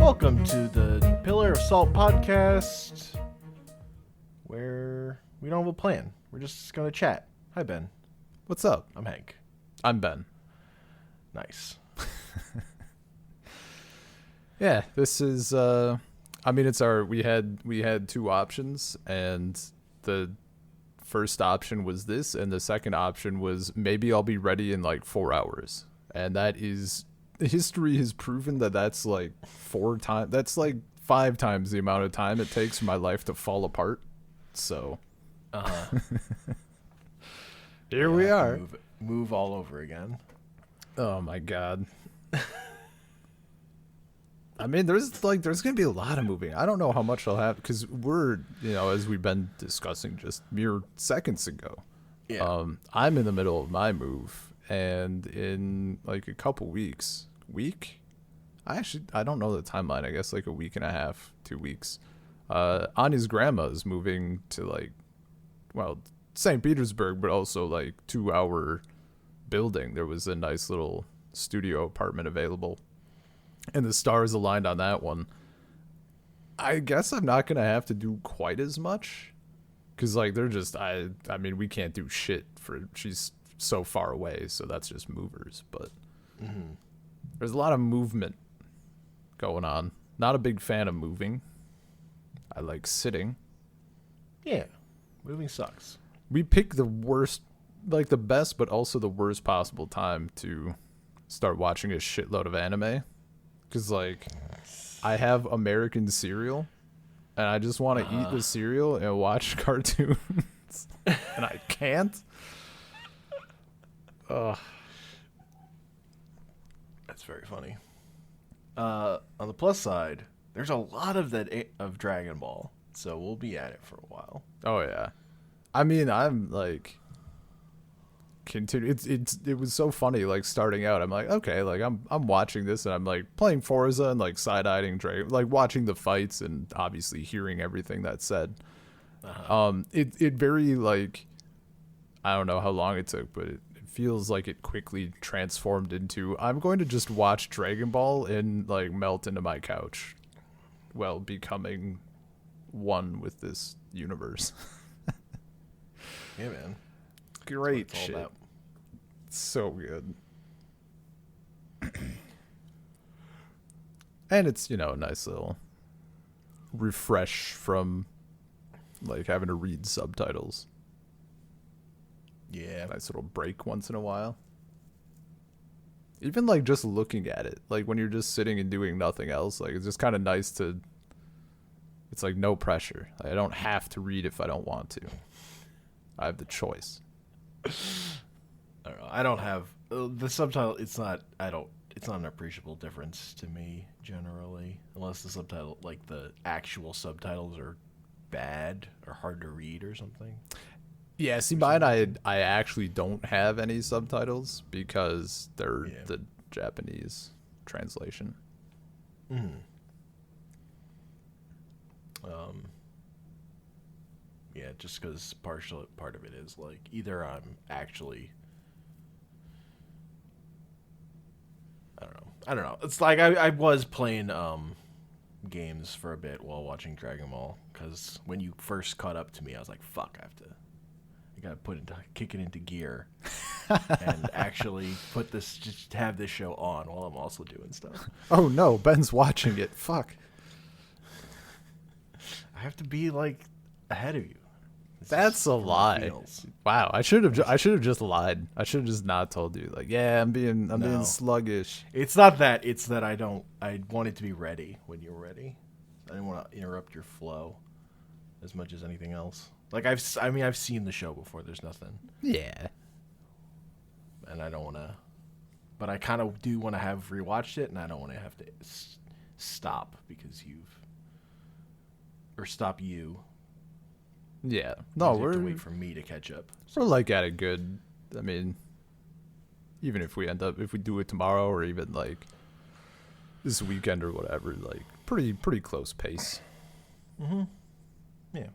Welcome to the Pillar of Salt podcast, where we don't have a plan. We're just going to chat. Hi, Ben. What's up? I'm Hank. I'm Ben. Nice. Yeah, this is it's we had two options, and the first option was this, and the second option was maybe I'll be ready in like 4 hours. And that is, history has proven that that's like 5 times the amount of time it takes for my life to fall apart. So here we are. Move all over again. Oh my god. I mean, there's gonna be a lot of moving. I don't know how much I'll have, because we're, as we've been discussing just mere seconds ago. Yeah. I'm in the middle of my move, and in like a couple weeks, I don't know the timeline. I guess like a week and a half, 2 weeks. Anya's grandma is moving to St. Petersburg, but also like 2-hour building. There was a nice little studio apartment available, and the stars aligned on that one. I guess I'm not gonna have to do quite as much, because like they're just I mean, we can't do shit for, she's so far away, so that's just movers. But there's a lot of movement going on. Not a big fan of moving. I like sitting. Yeah. Moving sucks. We pick the worst, like the best, but also the worst possible time to start watching a shitload of anime. Because, like, I have American cereal, and I just want to eat the cereal and watch cartoons, and I can't. Ugh. That's very funny. On the plus side, there's a lot of of Dragon Ball, so we'll be at it for a while. Oh yeah, I mean, I'm like, it was so funny, like starting out. I'm like, okay, like I'm watching this, and I'm like playing Forza and like side-eyeing Dragon, like watching the fights and obviously hearing everything that's said. It very, like, I don't know how long it took, but it feels like it quickly transformed into, I'm going to just watch Dragon Ball and like melt into my couch, while becoming one with this universe. Yeah, man. Great shit. So good. And it's, a nice little refresh from like having to read subtitles. Yeah. Nice little break once in a while. Even like just looking at it, like when you're just sitting and doing nothing else, like it's just kind of nice to, it's like no pressure. I don't have to read if I don't want to. I have the choice. I don't know. I don't have the subtitle. It's not an appreciable difference to me generally, unless the subtitle, like the actual subtitles, are bad or hard to read or something. Yeah, see, mine, I actually don't have any subtitles because they're the Japanese translation. Yeah, just because part of it is like either I'm actually, I don't know. It's like I was playing games for a bit while watching Dragon Ball, because when you first caught up to me, I was like, fuck, I gotta kick it into gear and actually just have this show on while I'm also doing stuff. Oh no, Ben's watching it. Fuck. I have to be like ahead of you. That's a lie. Wow, I should have just lied. I should have just not told you. Like, yeah, I'm being sluggish. It's not that. It's that I want it to be ready when you're ready. I didn't want to interrupt your flow as much as anything else. Like I've seen the show before. There's nothing. Yeah. And I don't want to, but I kind of do want to have rewatched it, and I don't want to have to stop because stop you. Yeah. No, you have to wait for me to catch up. We're like at a good, I mean, even if we do it tomorrow or even like this weekend or whatever, like pretty close pace. Mm-hmm. Yeah.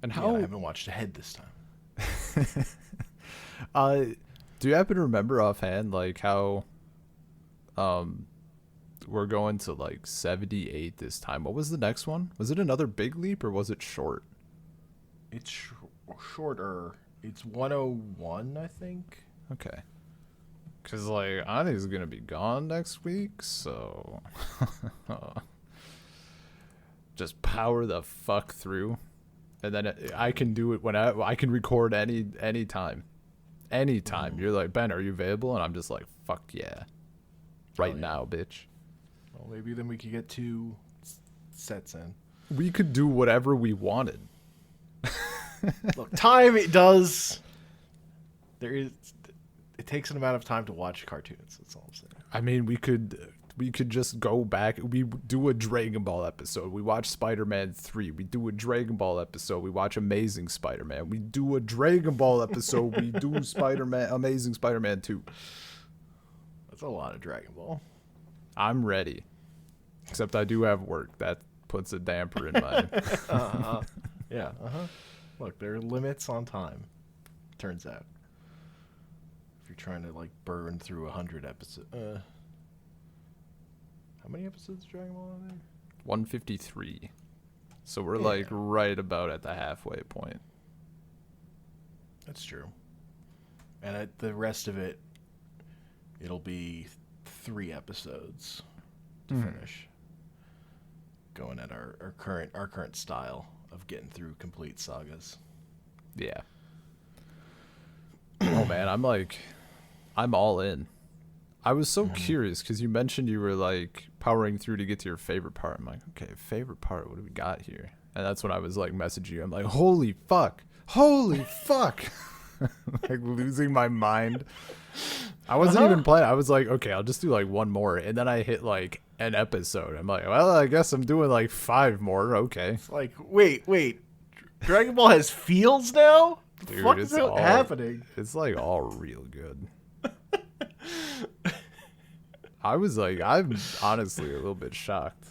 And how I haven't watched ahead this time. Do you happen to remember offhand like how we're going to like 78 this time. What was the next one? Was it another big leap or was it short? It's shorter. It's 101, I think. Okay. Because, like, Ani's going to be gone next week, so just power the fuck through. And then I can do it when I can record any time. Anytime. You're like, Ben, are you available? And I'm just like, fuck yeah. Right now, bitch. Well, maybe then we could get 2 sets in. We could do whatever we wanted. Look, time it does. It takes an amount of time to watch cartoons. That's all I'm saying. I mean, we could just go back. We do a Dragon Ball episode. We watch Spider-Man 3. We do a Dragon Ball episode. We watch Amazing Spider-Man. We do a Dragon Ball episode. We do Amazing Spider-Man 2. That's a lot of Dragon Ball. I'm ready. Except I do have work. That puts a damper in my... Yeah. Look, there are limits on time. Turns out. If you're trying to like burn through 100 episodes. How many episodes of Dragon Ball are there? 153. So we're like right about at the halfway point. That's true. And the rest of it, it'll be 3 episodes to finish. Going at our current style of getting through complete sagas. Yeah. Oh man, I'm all in. I was so curious because you mentioned you were like powering through to get to your favorite part. I'm like, okay, favorite part, what do we got here? And that's when I was like messaging you. I'm like, holy fuck. Like losing my mind. I wasn't even playing. I was like, okay, I'll just do like 1 more. And then I hit like an episode. I'm like, well, I guess I'm doing like 5 more. Okay. It's like, wait. Dragon Ball has feels now? Dude, what the fuck is happening? It's like all real good. I was like, I'm honestly a little bit shocked.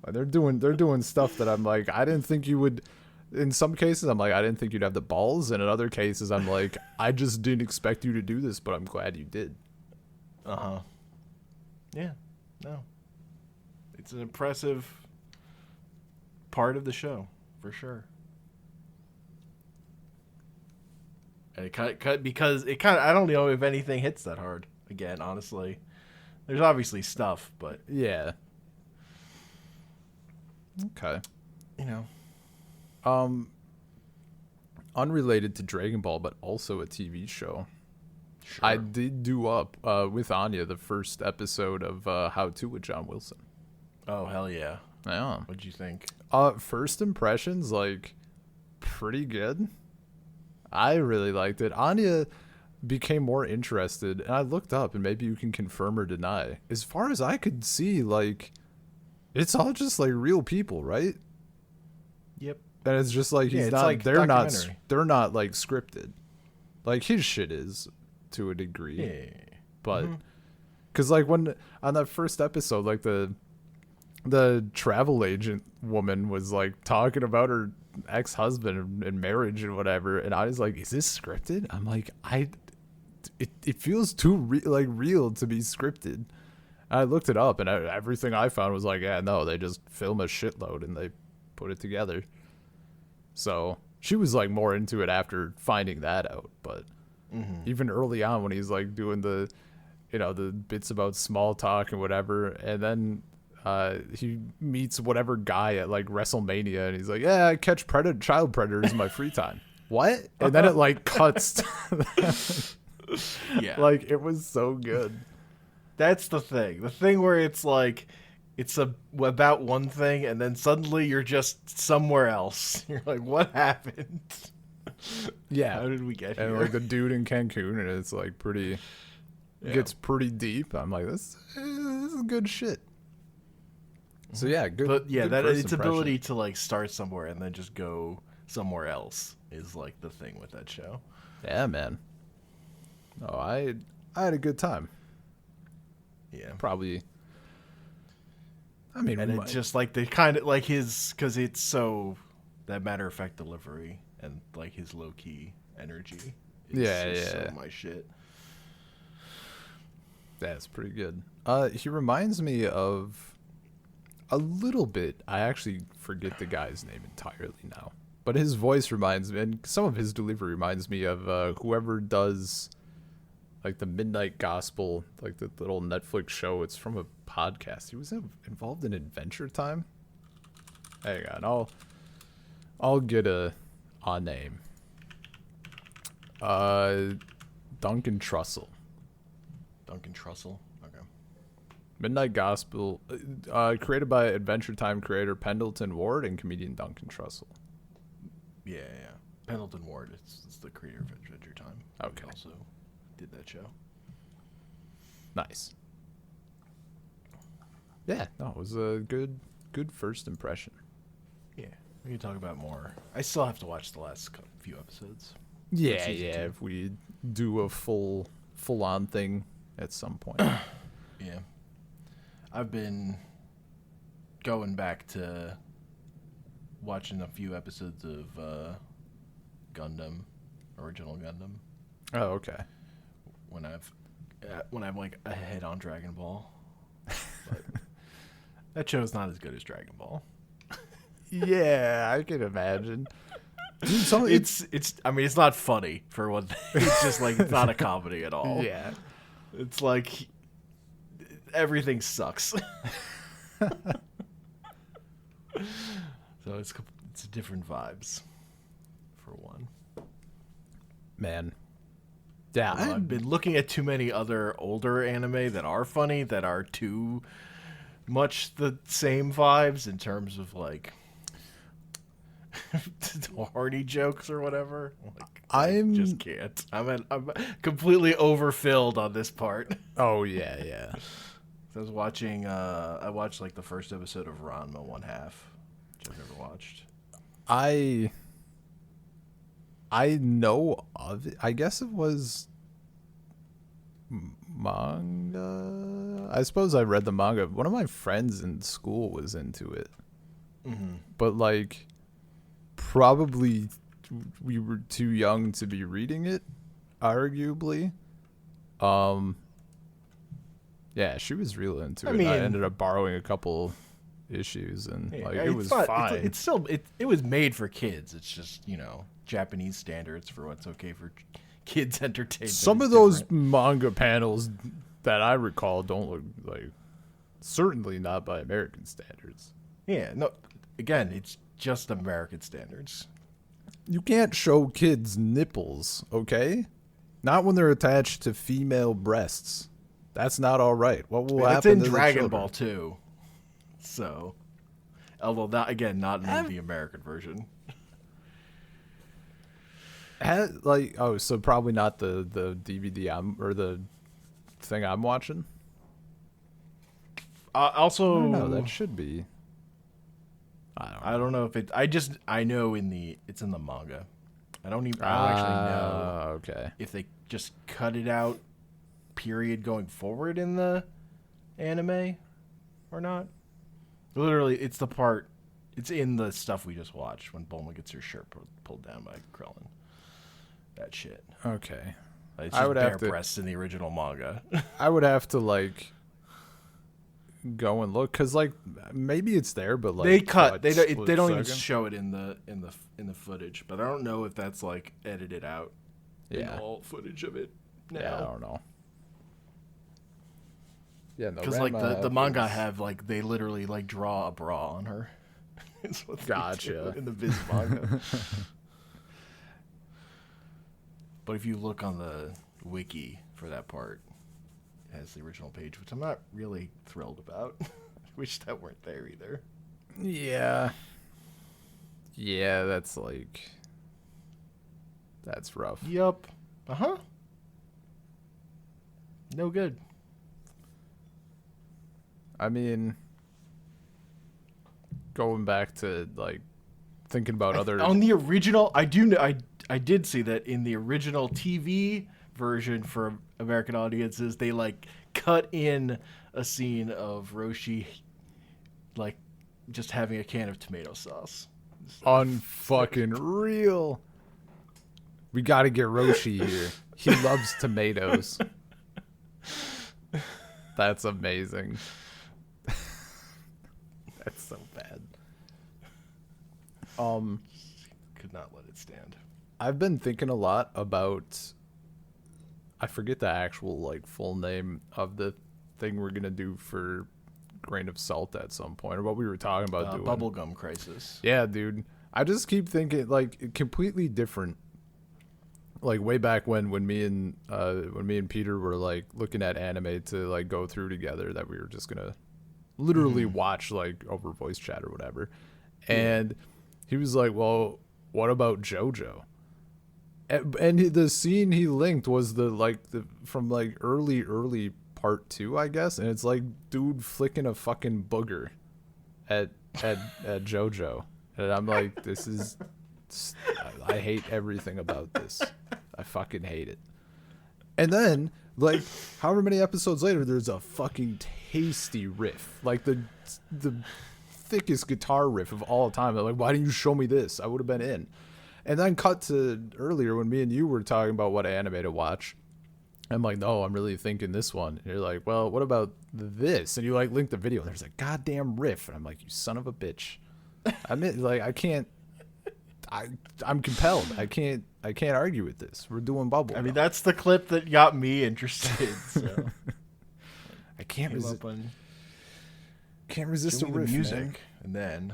Like, they're doing stuff that I'm like, I didn't think you would. In some cases, I'm like, I didn't think you'd have the balls, and in other cases, I'm like, I just didn't expect you to do this, but I'm glad you did. Yeah. No. It's an impressive part of the show, for sure. And because I don't know if anything hits that hard. Again, honestly, there's obviously stuff, but yeah. Okay. Unrelated to Dragon Ball, but also a TV show. Sure. I did do up with Anya the first episode of How To with John Wilson. Oh hell yeah! Yeah. What'd you think? First impressions, like, pretty good. I really liked it. Anya became more interested, and I looked up, and maybe you can confirm or deny. As far as I could see, like, it's all just like real people, right? Yep. And it's just like he's not. Like they're not like scripted. Like his shit is, to a degree. Yeah. But because like when on that first episode, like the travel agent woman was like talking about her ex-husband and marriage and whatever, and I was like, is this scripted? I'm like, it feels too real to be scripted. And I looked it up, and everything I found was like, yeah, no, they just film a shitload and they put it together. So she was like more into it after finding that out, but even early on when he's like doing the bits about small talk and whatever, and then he meets whatever guy at like WrestleMania, and he's like, yeah, I catch child predators in my free time. What? And then it like cuts. Yeah, like it was so good. That's the thing where it's like it's about one thing, and then suddenly you're just somewhere else. You're like, what happened? Yeah, how did we get here? And like the dude in Cancun, and it's like pretty gets pretty deep. I'm like, this is good shit. So yeah, good. But yeah, good that first its impression. ability to like start somewhere and then just go somewhere else is like the thing with that show. Yeah, man. Oh, I had a good time. Yeah, probably. I mean, and it's just like the kind of like his, because it's so that matter of fact delivery and like his low key energy. Is so my shit. That's pretty good. He reminds me of a little bit. I actually forget the guy's name entirely now, but his voice reminds me, and some of his delivery reminds me of whoever does like the Midnight Gospel, like the little Netflix show. It's from a podcast. He was involved in Adventure Time. Hang on, I'll get a name. Duncan Trussell. Duncan Trussell. Okay. Midnight Gospel, created by Adventure Time creator Pendleton Ward and comedian Duncan Trussell. Yeah. Pendleton Ward. It's the creator of Adventure Time. Okay. He also did that show. Nice. Yeah, no, it was a good first impression. Yeah, we can talk about more. I still have to watch the last few episodes. Yeah. If we do a full on thing at some point. Yeah, I've been going back to watching a few episodes of Gundam, original Gundam. Oh, okay. When I'm like ahead on Dragon Ball, but that show's not as good as Dragon Ball. Yeah, I can imagine. Dude, it's I mean, it's not funny for one thing. It's just like it's not a comedy at all. Yeah. It's like everything sucks. So it's different vibes for one. Man. Yeah, I've been looking at too many other older anime that are funny, that are too much the same vibes in terms of like horny jokes or whatever. Like, I just can't. I'm completely overfilled on this part. Oh yeah. I was watching. I watched like the first episode of Ranma 1/2, which I've never watched. I know of it. I guess it was manga. I suppose I read the manga. One of my friends in school was into it. Mm-hmm. But like probably we were too young to be reading it, arguably. Yeah, she was real into it. I ended up borrowing a couple issues and it was fine. It's still it was made for kids. It's just, Japanese standards for what's okay for kids entertainment. Some of those manga panels that I recall don't look like, certainly not by American standards. Yeah, no, again, it's just American standards. You can't show kids nipples, okay? Not when they're attached to female breasts. That's not all right. What will happen? It's in to Dragon Ball too. So, although not in the American version. So probably not the DVD or the thing I'm watching. Also, no, that should be. I don't know if it. I know it's in the manga. I don't actually know. Okay. If they just cut it out, period, going forward in the anime, or not. Literally, it's the part. It's in the stuff we just watched when Bulma gets her shirt pulled down by Krillin. That shit. Okay. It's just bare breasts in the original manga. I would have to go and look because maybe it's there, but they cut. They don't even show it in the footage. But I don't know if that's edited out. Yeah. In all footage of it. Now. Yeah, I don't know. Yeah, because the manga have they literally draw a bra on her. It's what gotcha. In the Viz manga. But if you look on the wiki for that part, it has the original page, which I'm not really thrilled about. I wish that weren't there either. Yeah. Yeah, that's rough. Yup. Uh-huh. No good. I mean, going back to thinking about other on the original, I did see that in the original TV version for American audiences, they cut in a scene of Roshi just having a can of tomato sauce. Unfucking real. We got to get Roshi here. He loves tomatoes. That's amazing. That's so bad. Could not let it stand. I've been thinking a lot about, I forget the actual like full name of the thing we're gonna do for Grain of Salt at some point, or what we were talking about doing. Bubblegum Crisis. Yeah, dude. I just keep thinking like completely different. Like way back when me and Peter were like looking at anime to like go through together, that we were just gonna literally watch like over voice chat or whatever. And he was like, "Well, what about JoJo?" And the scene he linked was the from like early part 2, I guess, and it's like dude flicking a fucking booger at JoJo, and I'm like, this is, I hate everything about this. I fucking hate it. And then like however many episodes later, there's a fucking tasty riff, like the thickest guitar riff of all time. I'm like, why didn't you show me this? I would have been in. And then cut to earlier when me and you were talking about what anime to watch. I'm like, no, I'm really thinking this one. And you're like, well, what about this? And you like link the video and there's a goddamn riff. And I'm like, you son of a bitch. I mean, like, I can't, I'm compelled. I can't argue with this. We're doing Bubble. I mean, that's the clip that got me interested. So I can't resist. Can't Give resist a me the riff, music, man. and then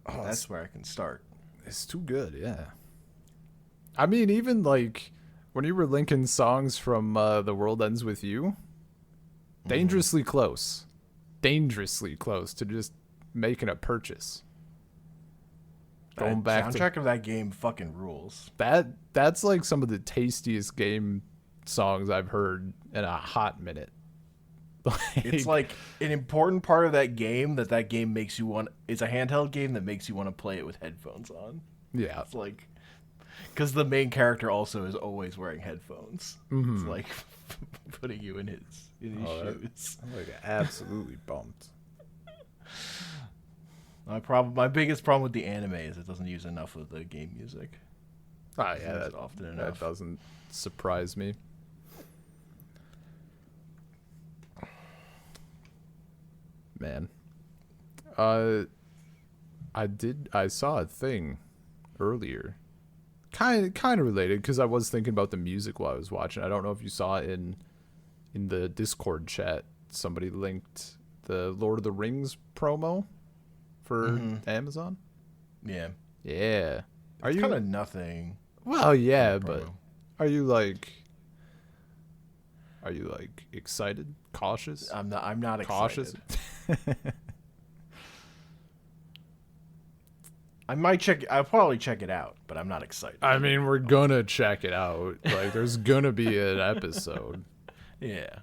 Oh, that's where I can start. It's too good, yeah. I mean, even like when you were linking songs from The World Ends With You, dangerously close to just making a purchase. Going back soundtrack of that game fucking rules. That's like some of the tastiest game songs I've heard in a hot minute. It's like an important part of that game that game makes you want. It's a handheld game that makes you want to play it with headphones on. Yeah, it's like because the main character also is always wearing headphones. It's like putting you in his shoes. I'm like absolutely bumped. My biggest problem with the anime is it doesn't use enough of the game music. Ah, yeah, that often enough. That doesn't surprise me. Man, I saw a thing earlier, kind of related, because I was thinking about the music while I was watching. I don't know if you saw it in the Discord chat. Somebody linked the Lord of the Rings promo for Amazon. Yeah. Are it's you kind of nothing? Well, yeah, but are you like excited? Cautious? I'm not cautious. Excited. I'll probably check it out, but I'm not excited. I mean, we're gonna check it out. Like, there's gonna be an episode. Yeah.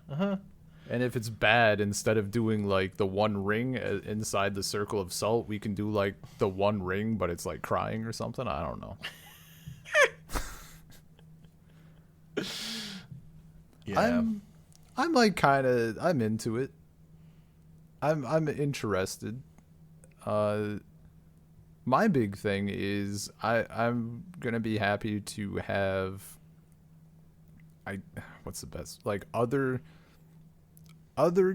And if it's bad, instead of doing like the One Ring inside the Circle of Salt, we can do like the One Ring, but it's like crying or something. I don't know. Yeah. I'm like I'm into it. I'm interested. My big thing is I'm gonna be happy to have what's the best, like other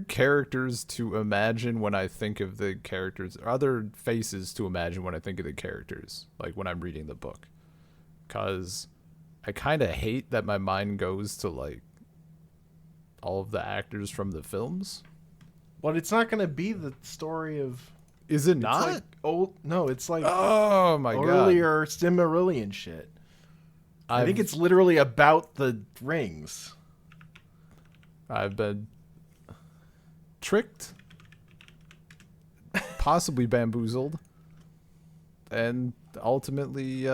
characters to imagine when I think of the characters, or other faces to imagine when I think of the characters, like when I'm reading the book, because I kind of hate that my mind goes to like all of the actors from the films. But it's not going to be the story of... Is it not? Like no, it's like... Oh my god. Earlier Silmarillion shit. I think it's literally about the rings. I've been tricked, possibly bamboozled, and ultimately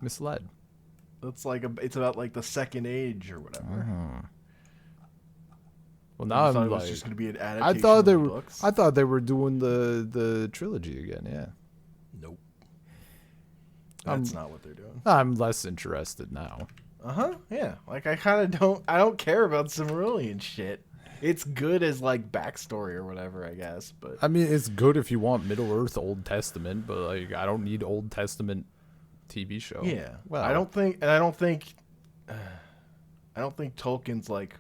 misled. It's about like the Second Age or whatever. Well, now I'm it like, was just going to be an adaptation. I thought they were doing the trilogy again. Yeah. Nope. That's not what they're doing. I'm less interested now. Yeah. Like I don't care about Silmarillion shit. It's good as like backstory or whatever, I guess. But I mean, it's good if you want Middle Earth, Old Testament, but like I don't need Old Testament TV show. Yeah. Well, I don't think Tolkien's like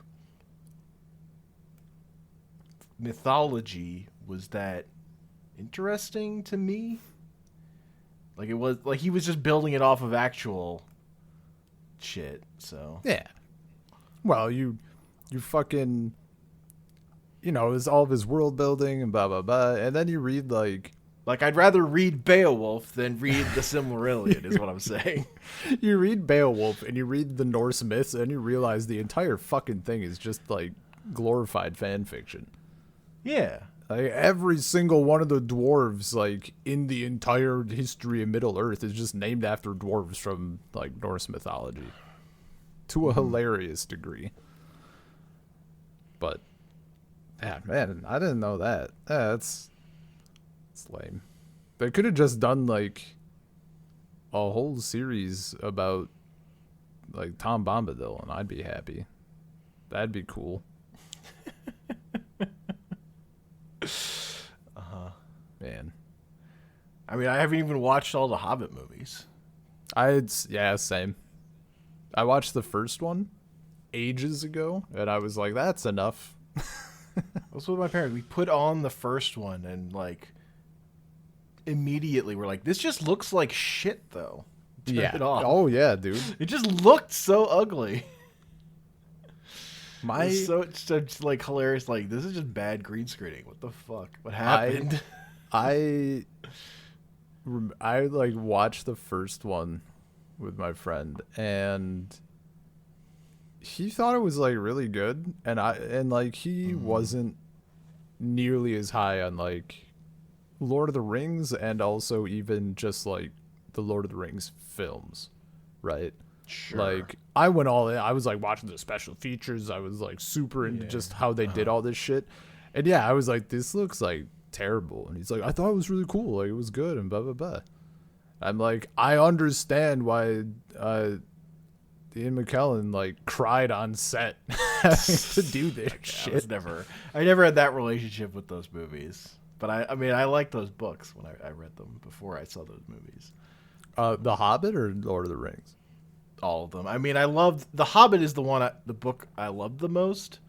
mythology was that interesting to me. Like, it was like he was just building it off of actual shit. So Yeah. Well, you fucking, it's all of his world building and blah blah blah, and then you read like I'd rather read Beowulf than read the Silmarillion, is what I'm saying. you read Beowulf and you read the Norse myths and you realize the entire fucking thing is just like glorified fan fiction. Yeah. Like every single one of the dwarves, like in the entire history of Middle Earth, is just named after dwarves from like Norse mythology, to a hilarious degree. But yeah, man, I didn't know that. Yeah, it's lame. They could have just done like a whole series about like Tom Bombadil, and I'd be happy. That'd be cool. Man, I mean, I haven't even watched all the Hobbit movies. yeah, same. I watched the first one ages ago, and I was like, that's enough. I was with my parents. We put on the first one, and like immediately we're like, this just looks like shit, though. Turn it off. Oh yeah, dude. It just looked so ugly. It's so like hilarious. Like, this is just bad green screening. What the fuck? What happened? I like watched the first one with my friend, and he thought it was like really good, and like he wasn't nearly as high on like Lord of the Rings, and also even just like the Lord of the Rings films, right? Sure. Like I went all in. I was like watching the special features. I was like super into just how they did all this shit, and yeah, I was like, this looks like terrible. And he's like, I thought it was really cool, like it was good, and blah blah blah. I'm like, I understand why Ian McKellen like cried on set to do this shit. I never had that relationship with those movies, but I mean I liked those books when I read them before I saw those movies. The Hobbit or Lord of the Rings? All of them. I mean, I loved The Hobbit is the book I loved the most,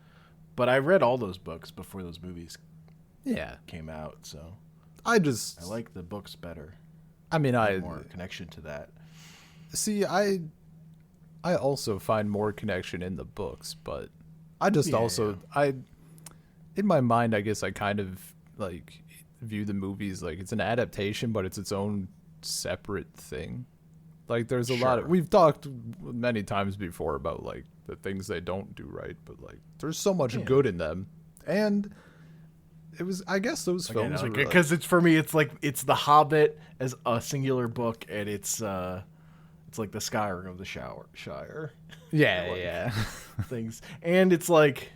but I read all those books before those movies came out, so I like the books better. I mean, I more connection to that. See, I also find more connection in the books, but I just in my mind, I guess I kind of like view the movies like it's an adaptation, but it's its own separate thing. Like there's a lot of, we've talked many times before about like the things they don't do right, but like there's so much good in them. And it was, I guess those films are because it's, for me, it's like it's The Hobbit as a singular book, and it's like the Skyrim of the Shire. Yeah. Things. And it's like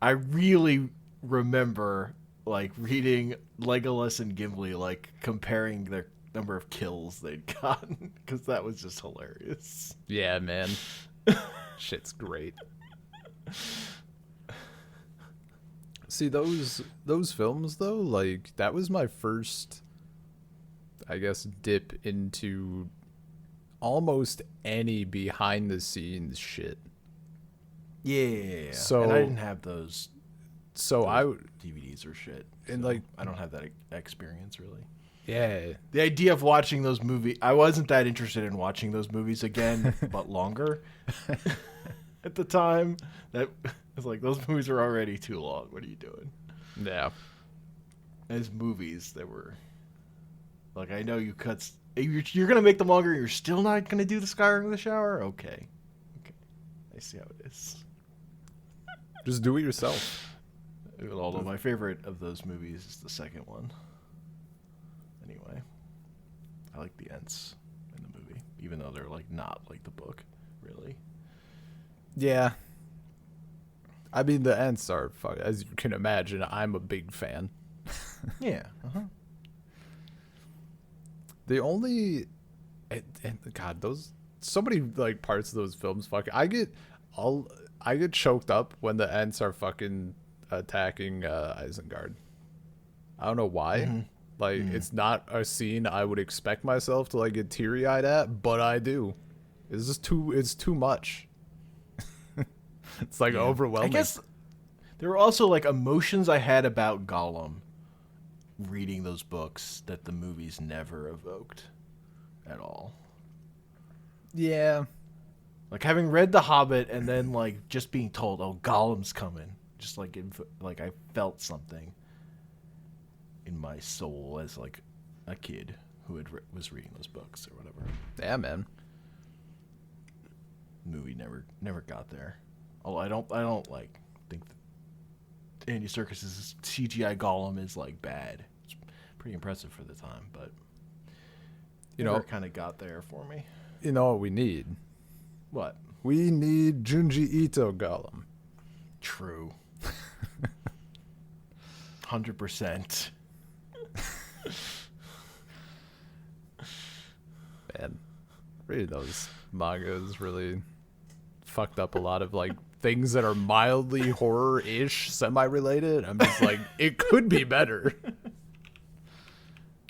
I really remember like reading Legolas and Gimli like comparing their number of kills they'd gotten, because that was just hilarious. Yeah, man. Shit's great. See, those films though, like that was my first, I guess, dip into almost any behind the scenes shit. Yeah. So, and I didn't have those. So those DVDs or shit, and like I don't have that experience really. Yeah. The idea of watching those movies, I wasn't that interested in watching those movies again, but longer. At the time, that was like, those movies are already too long. What are you doing? Yeah. As movies, they were like, I know you're gonna make them longer. You're still not gonna do the Skyrim of the Shower. Okay. I see how it is. Just do it yourself. Although my favorite of those movies is the second one. Anyway, I like the Ents in the movie, even though they're like not like the book, really. Yeah. I mean, the Ents are, as you can imagine, I'm a big fan. Yeah. The only, and God, those, so many like parts of those films, I get choked up when the Ents are fucking attacking Isengard. I don't know why. Mm-hmm. Like, it's not a scene I would expect myself to like get teary-eyed at, but I do. It's too much. It's like overwhelming. I guess There were also like emotions I had about Gollum reading those books that the movies never evoked at all. Yeah. Like having read The Hobbit and then like just being told, "Oh, Gollum's coming," just like like I felt something in my soul as like a kid who was reading those books or whatever. Yeah, man. Movie never got there. Although I don't like think that Andy Serkis's CGI Gollum is like bad. It's pretty impressive for the time, but never kind of got there for me. You know what we need? What? We need Junji Ito Gollum. True. 100%. Man, reading those mangas really fucked up a lot of like things that are mildly horror-ish, semi-related. I'm just like, it could be better.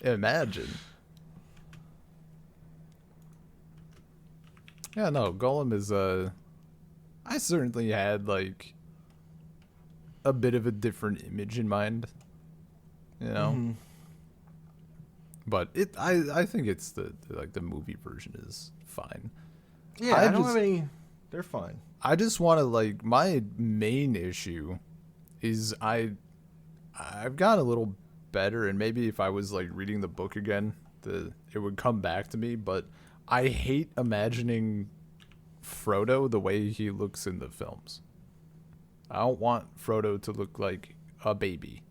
Imagine. Yeah, no, Golem is I certainly had like a bit of a different image in mind, you know. Mm-hmm. But I think it's the movie version is fine. Yeah, I don't have any. They're fine. I just want to like my main issue is I've gotten a little better, and maybe if I was like reading the book again, it would come back to me. But I hate imagining Frodo the way he looks in the films. I don't want Frodo to look like a baby,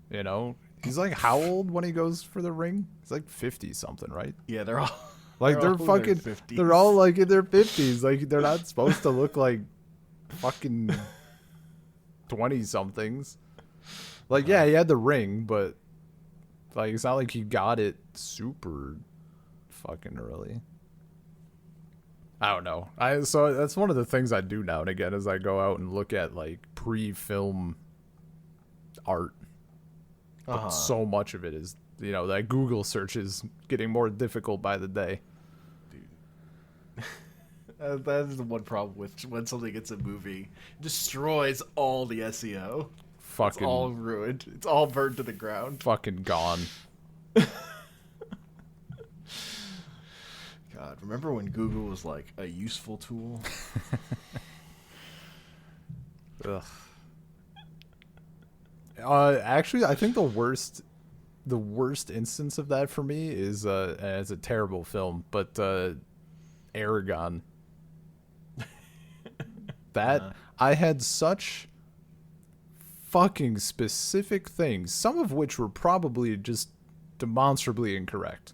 you know? He's like how old when he goes for the ring? He's like 50 something, right? Yeah, they're all like they're fucking they're all like in their 50s. Like they're not supposed to look like fucking 20 somethings. Like yeah, he had the ring, but like it's not like he got it super fucking early. I don't know. So that's one of the things I do now and again is I go out and look at like pre-film art. But so much of it is, you know, that Google search is getting more difficult by the day. Dude. That is the one problem with when something gets a movie. It destroys all the SEO. Fucking. It's all ruined. It's all burned to the ground. Fucking gone. God, remember when Google was like a useful tool? Ugh. Actually, I think the worst instance of that for me is it's a terrible film, but Aragon. That I had such fucking specific things, some of which were probably just demonstrably incorrect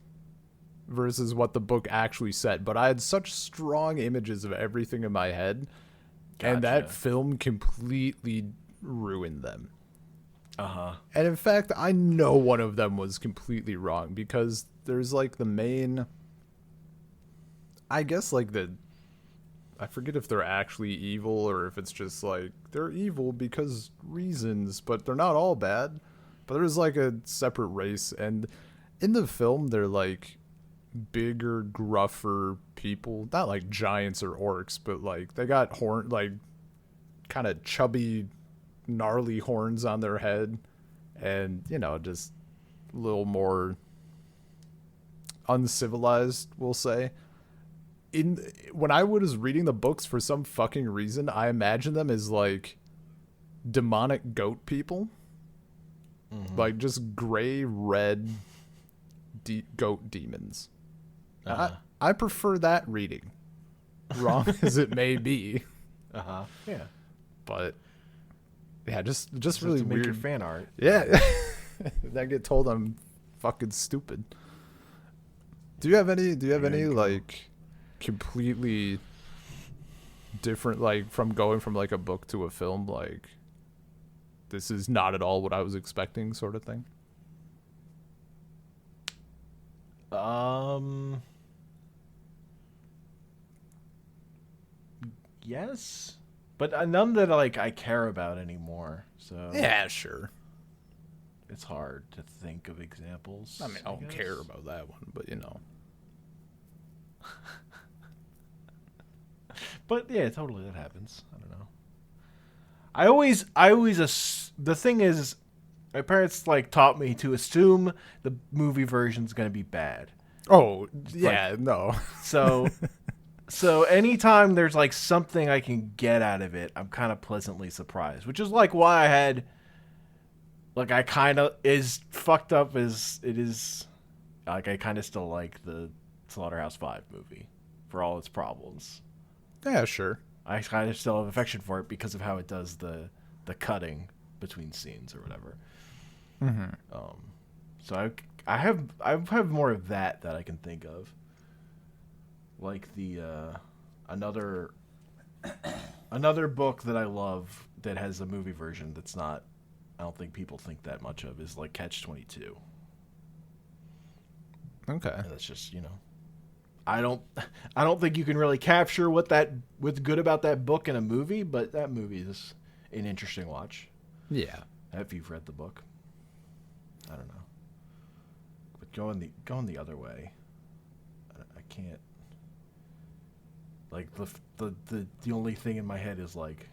versus what the book actually said, but I had such strong images of everything in my head, and that film completely ruined them. And in fact, I know one of them was completely wrong because there's like the main, I guess like I forget if they're actually evil or if it's just like they're evil because reasons, but they're not all bad. But there's like a separate race, and in the film they're like bigger, gruffer people, not like giants or orcs, but like they got like kind of chubby, gnarly horns on their head, and you know, just a little more uncivilized, we'll say. When I was reading the books, for some fucking reason I imagined them as like demonic goat people, like just gray red goat demons. I prefer that reading, wrong as it may be. Yeah, but yeah, just really to make weird your fan art. Yeah. I get told I'm fucking stupid. Do you have any like completely different, like from going from like a book to a film, like this is not at all what I was expecting sort of thing? Yes, but none that like I care about anymore. So yeah, sure. It's hard to think of examples. I mean, I don't care about that one, but you know. But yeah, totally, that happens. I don't know. The thing is, my parents like taught me to assume the movie version's gonna be bad. Oh, yeah, no. So so anytime there's like something I can get out of it, I'm kind of pleasantly surprised, which is like why I had like I kind of as fucked up as it is, like I kind of still like the Slaughterhouse-5 movie for all its problems. Yeah, sure. I kind of still have affection for it because of how it does the cutting between scenes or whatever. So I have more of that I can think of, like the another book that I love that has a movie version that's not, I don't think people think that much of, is like Catch-22. Okay. And that's just, I don't think you can really capture what's good about that book in a movie, but that movie is an interesting watch. Yeah. If you've read the book. I don't know. But going the other way, I can't. Like the only thing in my head is like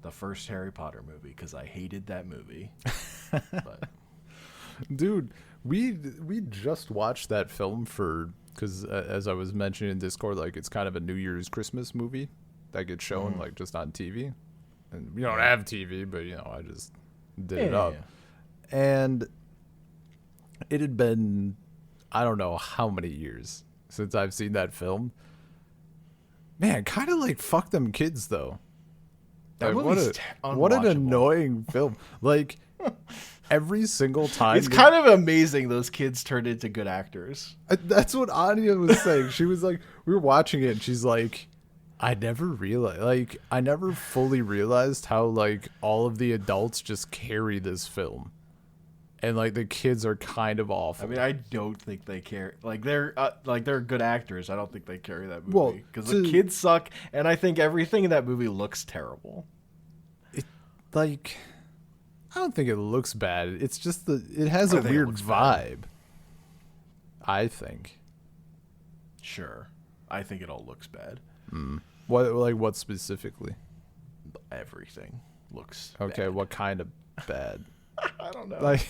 the first Harry Potter movie, because I hated that movie. But dude, we just watched that film because as I was mentioning in Discord, like it's kind of a New Year's Christmas movie that gets shown like just on TV, and we don't have TV, but I just did it up. And it had been, I don't know how many years since I've seen that film. Man, kind of like fuck them kids though. That like, movie's what an annoying film. Like every single time. It's kind of amazing those kids turned into good actors. That's what Anya was saying. She was like, we were watching it and she's like, I never fully realized how like all of the adults just carry this film. And like the kids are kind of awful. I mean, I don't think they care. Like they're good actors. I don't think they carry that movie because the kids suck, and I think everything in that movie looks terrible. I don't think it looks bad. It's just it has a weird vibe. I think. Sure, I think it all looks bad. What specifically? Everything looks okay. Bad. What kind of bad? I don't know. Like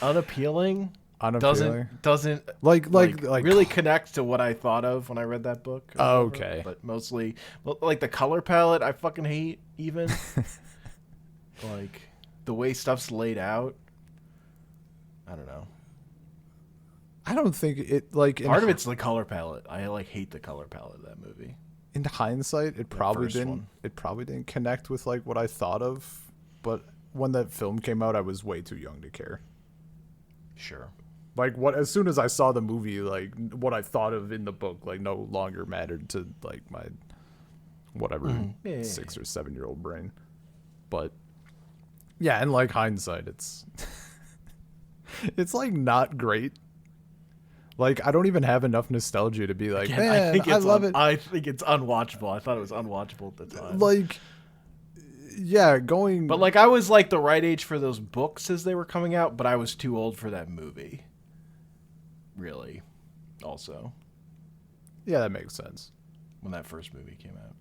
unappealing. Doesn't like really connect to what I thought of when I read that book. Okay. But mostly like the color palette I fucking hate even. Like the way stuff's laid out. I don't know. I don't think it like part of it's the color palette. I like hate the color palette of that movie. In hindsight, it probably didn't connect with like what I thought of, but when that film came out, I was way too young to care. Sure. Like as soon as I saw the movie, like what I thought of in the book, like no longer mattered to like my whatever 6 or 7 year old brain. But yeah, and like hindsight, it's it's like not great. Like I don't even have enough nostalgia to be like, man, I love it. I think it's unwatchable. I thought it was unwatchable at the time. Like. Yeah, But like I was like the right age for those books as they were coming out, but I was too old for that movie. Really. Also. Yeah, that makes sense. When that first movie came out.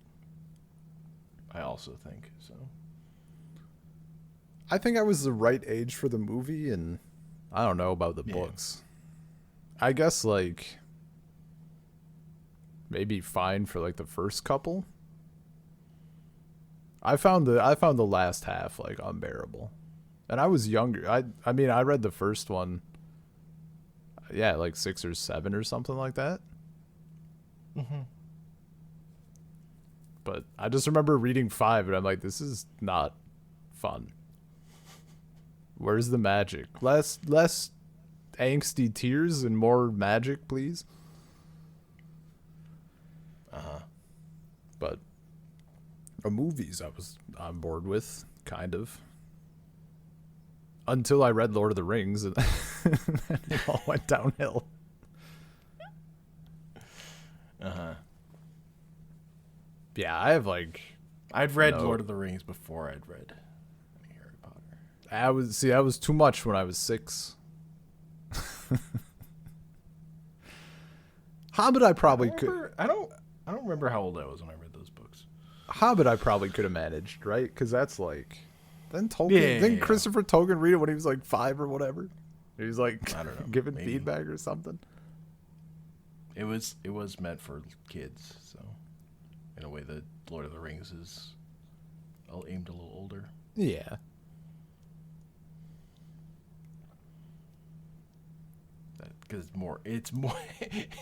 I also think so. I think I was the right age for the movie, and I don't know about the books. I guess like maybe fine for like the first couple. I found the last half like unbearable, and I was younger. I mean I read the first one, yeah, like 6 or 7 or something like that. But I just remember reading 5, and I'm like, this is not fun. Where's the magic? Less angsty tears and more magic, please. But. Movies I was on board with, kind of. Until I read Lord of the Rings, and then it all went downhill. Yeah, I have like... I'd read Lord of the Rings before I'd read any Harry Potter. That was too much when I was 6. Hobbit I probably could... I don't remember how old I was when I read those books. Hobbit I probably could have managed, right? Because that's like, then Tolkien, Yeah, didn't yeah. Christopher Tolkien read it when he was like 5 or whatever? He was like I don't know, giving maybe. feedback or something. It was meant for kids, so in a way, the Lord of the Rings is all aimed a little older. Yeah. Because it's more,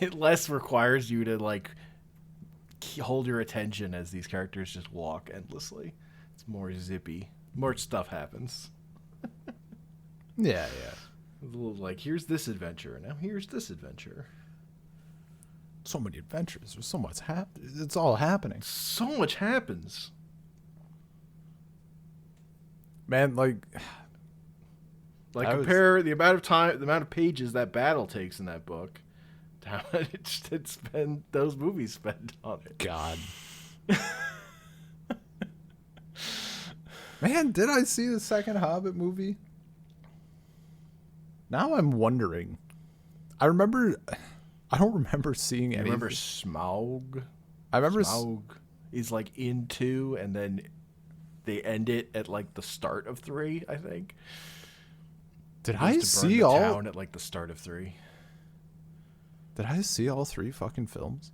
it less requires you to like hold your attention as these characters just walk endlessly. It's more zippy. More stuff happens. Yeah, yeah. It's a little like, here's this adventure, now here's this adventure. So many adventures. There's so much it's all happening. So much happens. Man, like compare the amount of time, the amount of pages that battle takes in that book to how much those movies spend on it. God. Man, did I see the second Hobbit movie? Now I'm wondering. I don't remember seeing any. Remember Smaug? I remember Smaug is like in 2, and then they end it at like the start of 3, I think. Did I see all town at like the start of 3? Did I see all 3 fucking films?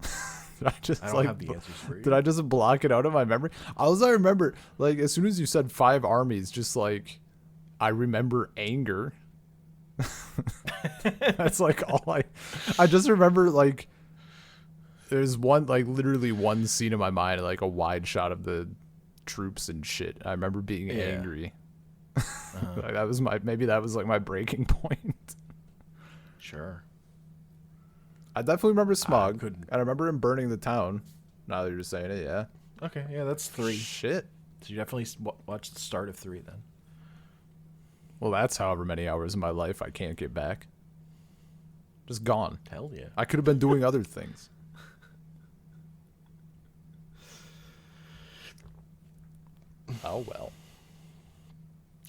Did I just I don't have the answers for you. Did I just block it out of my memory? I remember, like, as soon as you said 5 armies, just like I remember anger. That's like all I just remember, like, there's one, like, literally one scene in my mind, like a wide shot of the troops and shit. I remember being angry. Like, that was maybe that was like my breaking point. Sure. I definitely remember Smaug. couldn't. And I remember him burning the town. Now that you're saying it, yeah. Okay, yeah, that's 3. Shit. So you definitely watch the start of 3 then. Well, that's however many hours of my life I can't get back. Just gone. Hell yeah. I could have been doing other things. Oh, well.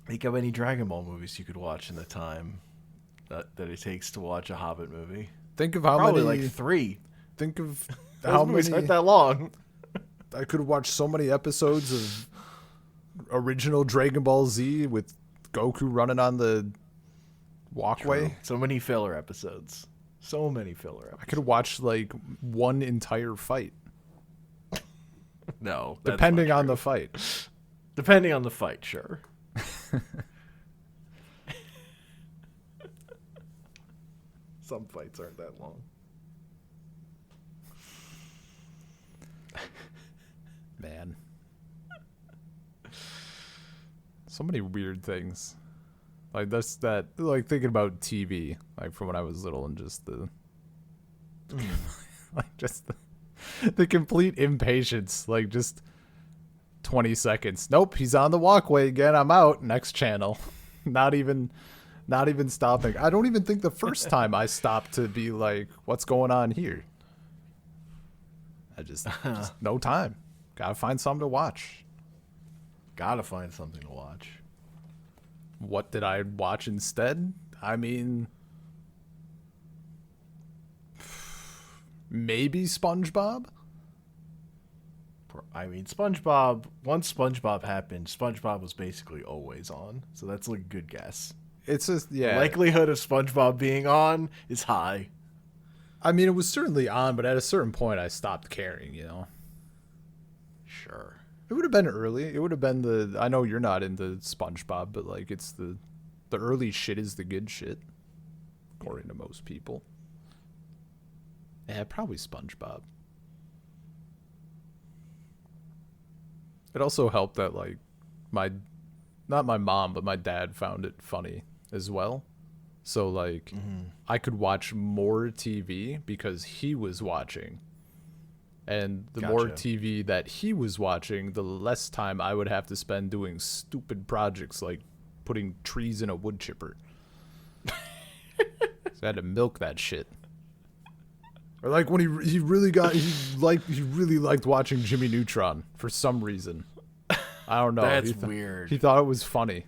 Think of any Dragon Ball movies you could watch in the time that it takes to watch a Hobbit movie. Think of how Probably many. like 3. Think of Those how movies many. aren't that long. I could have watched so many episodes of original Dragon Ball Z with Goku running on the walkway. True. So many filler episodes. So many filler episodes. I could have watched like one entire fight, No. That's depending not on true. the fight. Depending on the fight, sure. Some fights aren't that long. Man. So many weird things. Like like thinking about TV, like from when I was little, and just like just the complete impatience, like just 20 seconds. Nope, he's on the walkway again. I'm out. Next channel. Not even stopping. I don't even think the first time I stopped to be like, what's going on here? I just no time. Gotta find something to watch. Gotta find something to watch. What did I watch instead? I mean, maybe SpongeBob? I mean, SpongeBob, once SpongeBob happened, SpongeBob was basically always on. So that's like a good guess. It's just, The yeah. likelihood of SpongeBob being on is high. I mean, it was certainly on, but at a certain point I stopped caring, you know? Sure. It would have been early. It would have been I know you're not into SpongeBob, but like it's the early shit is the good shit, according to most people. Yeah, probably SpongeBob. It also helped that like not my mom, but my dad found it funny as well. So like I could watch more TV because he was watching. And the more Gotcha. TV that he was watching, the less time I would have to spend doing stupid projects like putting trees in a wood chipper. So I had to milk that shit. Or like when he really liked watching Jimmy Neutron for some reason. I don't know. That's weird. He thought it was funny.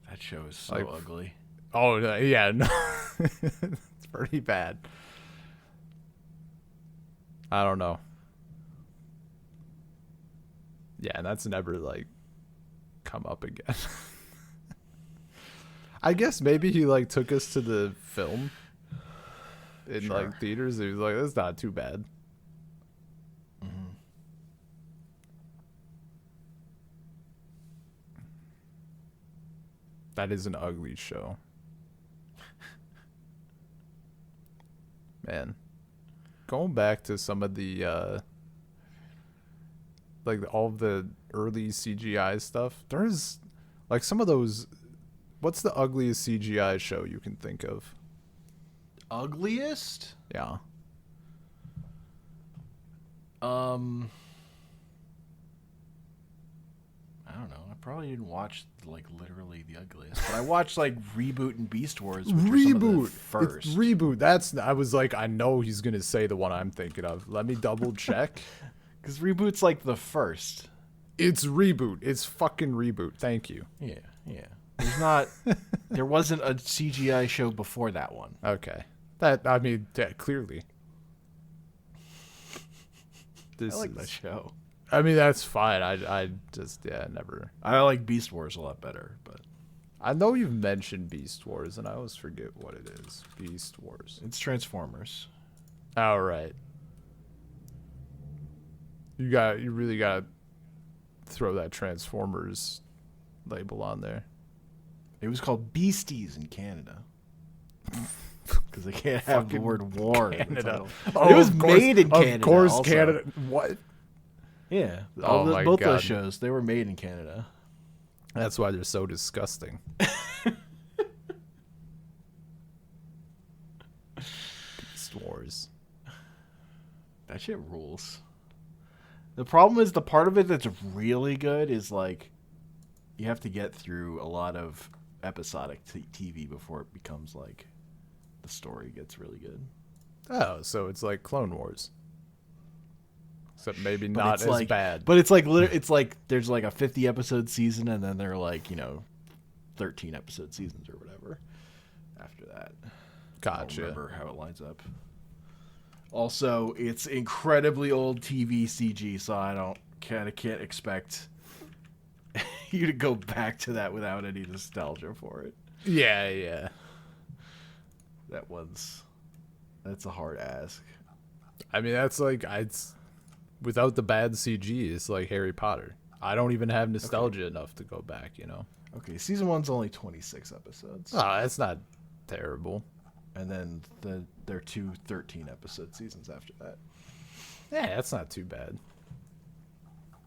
That show is so Like, ugly. Oh yeah, no. It's pretty bad. I don't know. Yeah, and that's never like come up again. I guess maybe he like took us to the film in Sure. like theaters. He was like, "That's not too bad." Mm-hmm. That is an ugly show, man. Going back to some of the like all of the early CGI stuff, there's like some of those. What's the ugliest CGI show you can think of? Ugliest? Yeah. I don't know. I probably didn't watch like literally the ugliest, but I watched like Reboot and Beast Wars, which were some of the Reboot. first. It's Reboot. That's. I was like, I know he's gonna say the one I'm thinking of. Let me double check. Because Reboot's like the first. It's Reboot. It's fucking Reboot. Thank you. Yeah, yeah. There's not. There wasn't a CGI show before that one. Okay. That I mean, yeah, clearly. I like that show. I mean, that's fine. I just never. I like Beast Wars a lot better, but I know you've mentioned Beast Wars, and I always forget what it is. Beast Wars. it's Transformers. All right. You really got to throw that Transformers label on there. It was called Beasties in Canada. Because they can't have the word war in the title. Oh, it was made in Canada. Of course, also. Canada. What? Yeah. Oh my Both God. those shows, they were made in Canada. That's why they're so disgusting. Beast Wars. That shit rules. The problem is the part of it that's really good is like you have to get through a lot of episodic TV before it becomes like the story gets really good. Oh, so it's like Clone Wars. Except maybe But not it's as like, bad. But it's like it's like there's like a 50 episode season and then they're like, 13 episode seasons or whatever after that. I don't Gotcha. remember how it lines up. Also, it's incredibly old TV CG, so I can't expect you to go back to that without any nostalgia for it. Yeah. That's a hard ask. I mean, that's like without the bad CG, it's like Harry Potter. I don't even have nostalgia enough to go back, Okay, season 1's only 26 episodes. Oh, that's not terrible. And then there are 2 13-episode seasons after that. Yeah, that's not too bad.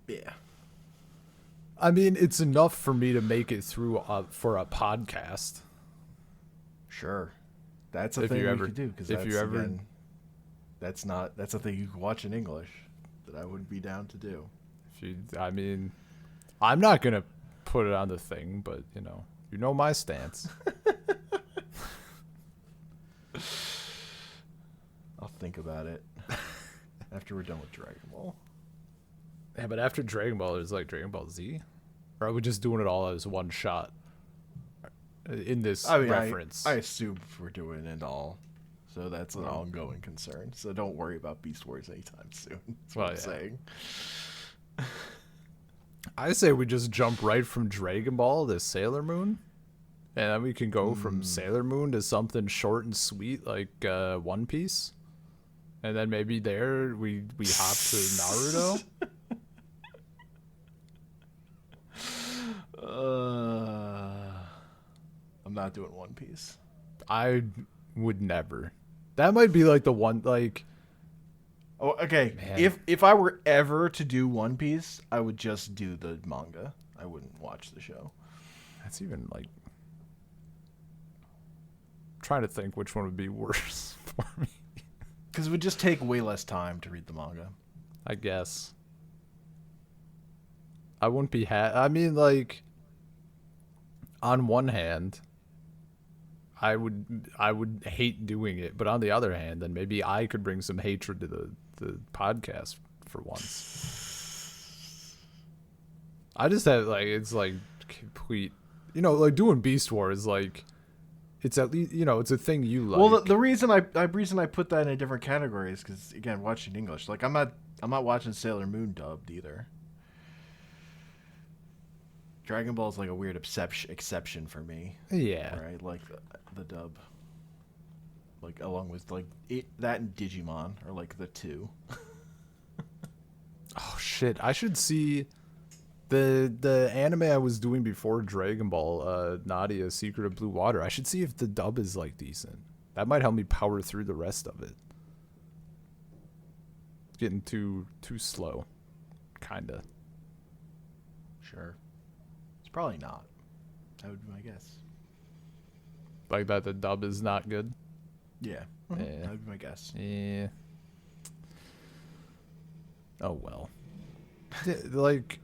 Yeah. I mean, it's enough for me to make it through for a podcast. Sure. That's a If thing you we ever- could do. Because if you ever- again, that's a thing you can watch in English that I would be down to do. I mean, I'm not gonna put it on the thing, but you know my stance. I'll think about it after we're done with Dragon Ball. Yeah, but after Dragon Ball, there's like Dragon Ball Z, or are we just doing it all as one shot? In this reference, I assume we're doing it all, so that's an ongoing concern. So don't worry about Beast Wars anytime soon. That's what I'm saying. I say we just jump right from Dragon Ball to Sailor Moon, and then we can go from Sailor Moon to something short and sweet like One Piece, and then maybe there we hop to Naruto. I'm not doing One Piece. I would never. That might be like the one like. Oh, okay. Man. If I were ever to do One Piece, I would just do the manga. I wouldn't watch the show. That's even like. Trying to think which one would be worse for me. Because it would just take way less time to read the manga. I guess. I wouldn't be I mean, like, on one hand, I would hate doing it, but on the other hand, then maybe I could bring some hatred to the podcast for once. I just have it's like complete, like doing Beast Wars is like, it's at least it's a thing you like. Well, the reason I put that in a different category is because again, watching English, like I'm not watching Sailor Moon dubbed either. Dragon Ball is like a weird exception for me. Yeah. Right, like the dub, like along with like that and Digimon are like the two. Oh shit! I should see the anime I was doing before Dragon Ball, Nadia Secret of Blue Water. I should see if the dub is like decent. That might help me power through the rest of it. It's getting too slow, kinda. Sure, it's probably not. That would be my guess. Like that, the dub is not good. Yeah, Yeah. that would be my guess. Yeah. Oh well. Like,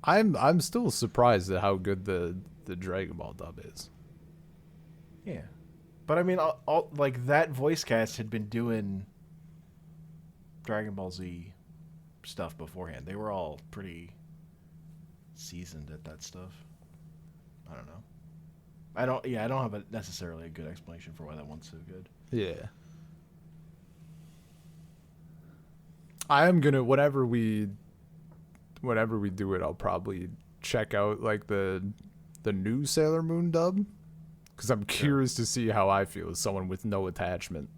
I'm still surprised at how good the Dragon Ball dub is. Yeah, but I mean, all like that voice cast had been doing Dragon Ball Z stuff beforehand. They were all pretty seasoned at that stuff. I don't know. I don't have necessarily a good explanation for why that one's so good. Yeah. I am gonna whenever we do it, I'll probably check out like the new Sailor Moon dub, because I'm curious to see how I feel as someone with no attachment.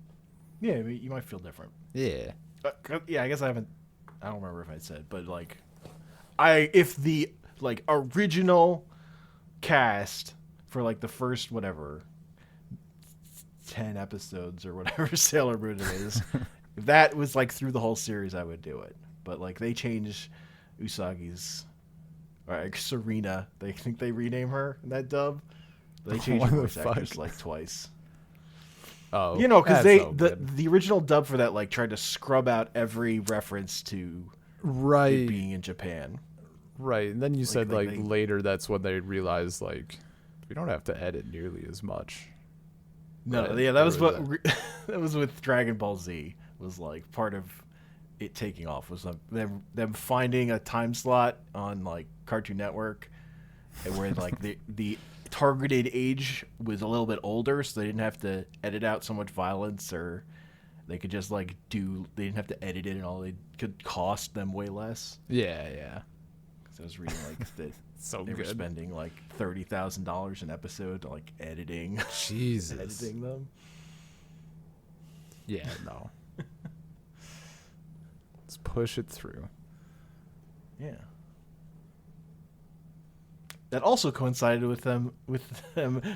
Yeah, I mean, you might feel different. Yeah. Yeah, I guess I don't remember if I said, but like, if the like original cast for like the first whatever 10 episodes or whatever Sailor Moon it is, if that was like through the whole series, I would do it. But like they changed Usagi's, or like Serena. They think they rename her in that dub. They changed the voice actors like twice. Oh, you know, because the the original dub for that like tried to scrub out every reference to it being in Japan. Right, and then you said later that's when they realized like we don't have to edit nearly as much. No, right? Yeah, that was what that was with Dragon Ball Z. Was like part of it taking off was them finding a time slot on like Cartoon Network, and where like the targeted age was a little bit older, so they didn't have to edit out so much violence, or they could just like they didn't have to edit it, and all it could cost them way less. Yeah. Because I was reading like that so they were spending like $30,000 an episode to like editing. Jesus. Editing them. Yeah, no. Let's push it through. Yeah. That also coincided with them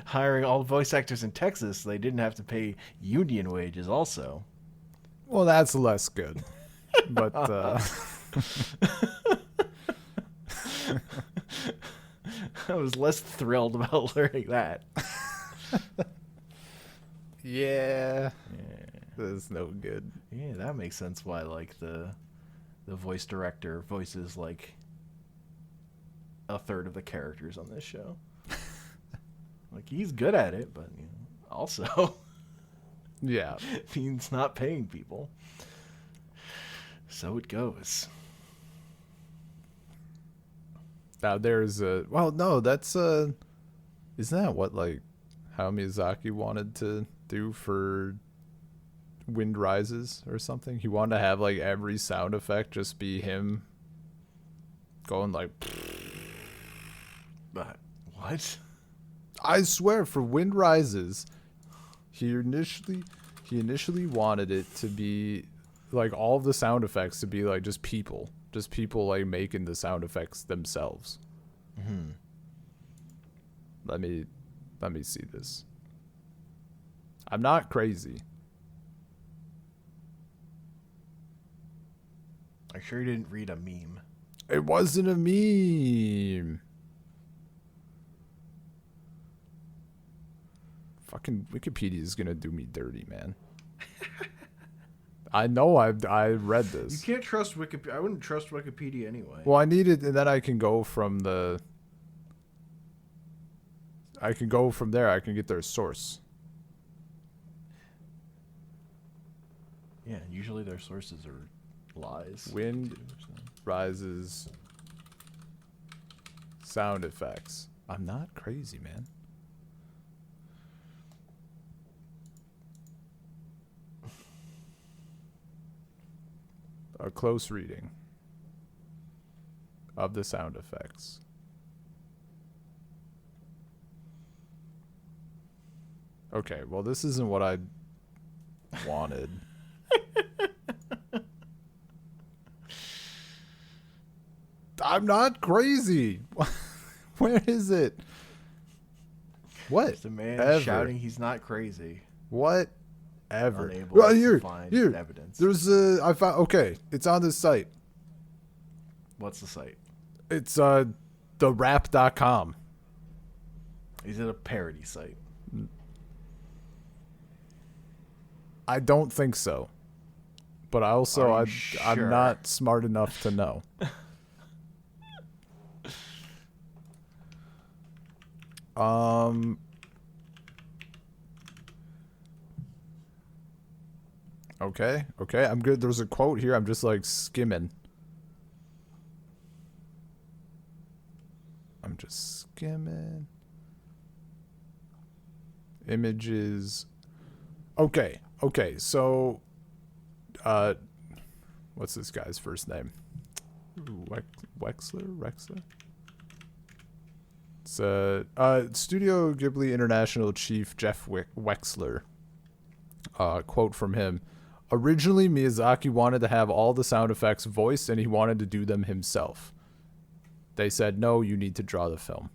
hiring all the voice actors in Texas. So they didn't have to pay union wages also. Well, that's less good. But I was less thrilled about learning that. Yeah. That's no good. Yeah, that makes sense why like the voice director voices like a third of the characters on this show. Like he's good at it, but you know, also yeah, means not paying people. So it goes. Now there's that's isn't that what like how Miyazaki wanted to do for Wind Rises or something? He wanted to have like every sound effect just be him going like. But what? I swear, for Wind Rises, he initially wanted it to be like all of the sound effects to be like just people like making the sound effects themselves. Mm-hmm. Let me see this. I'm not crazy. I'm sure you didn't read a meme. It wasn't a meme. Fucking Wikipedia is gonna do me dirty, man. I know I read this. You can't trust Wikipedia. I wouldn't trust Wikipedia anyway. Well, I need it, and then I can go from there. I can get their source. Yeah, usually their sources are lies. Wind Rises sound effects. I'm not crazy, man. A close reading of the sound effects. Okay, well, this isn't what I wanted. I'm not crazy. Where is it? What? It's a man Ever. shouting he's not crazy. What? Ever. Unable Right to find evidence. There's I found. Okay, it's on this site. What's the site? It's therap.com. Is it a parody site? I don't think so. But I also I'm sure? not smart enough to know. Okay, I'm good. There's a quote here. I'm just like skimming. Images. Okay, so what's this guy's first name? Wexler? It's Studio Ghibli International Chief Jeff Wexler. Quote from him. Originally, Miyazaki wanted to have all the sound effects voiced, and he wanted to do them himself. They said, no, you need to draw the film.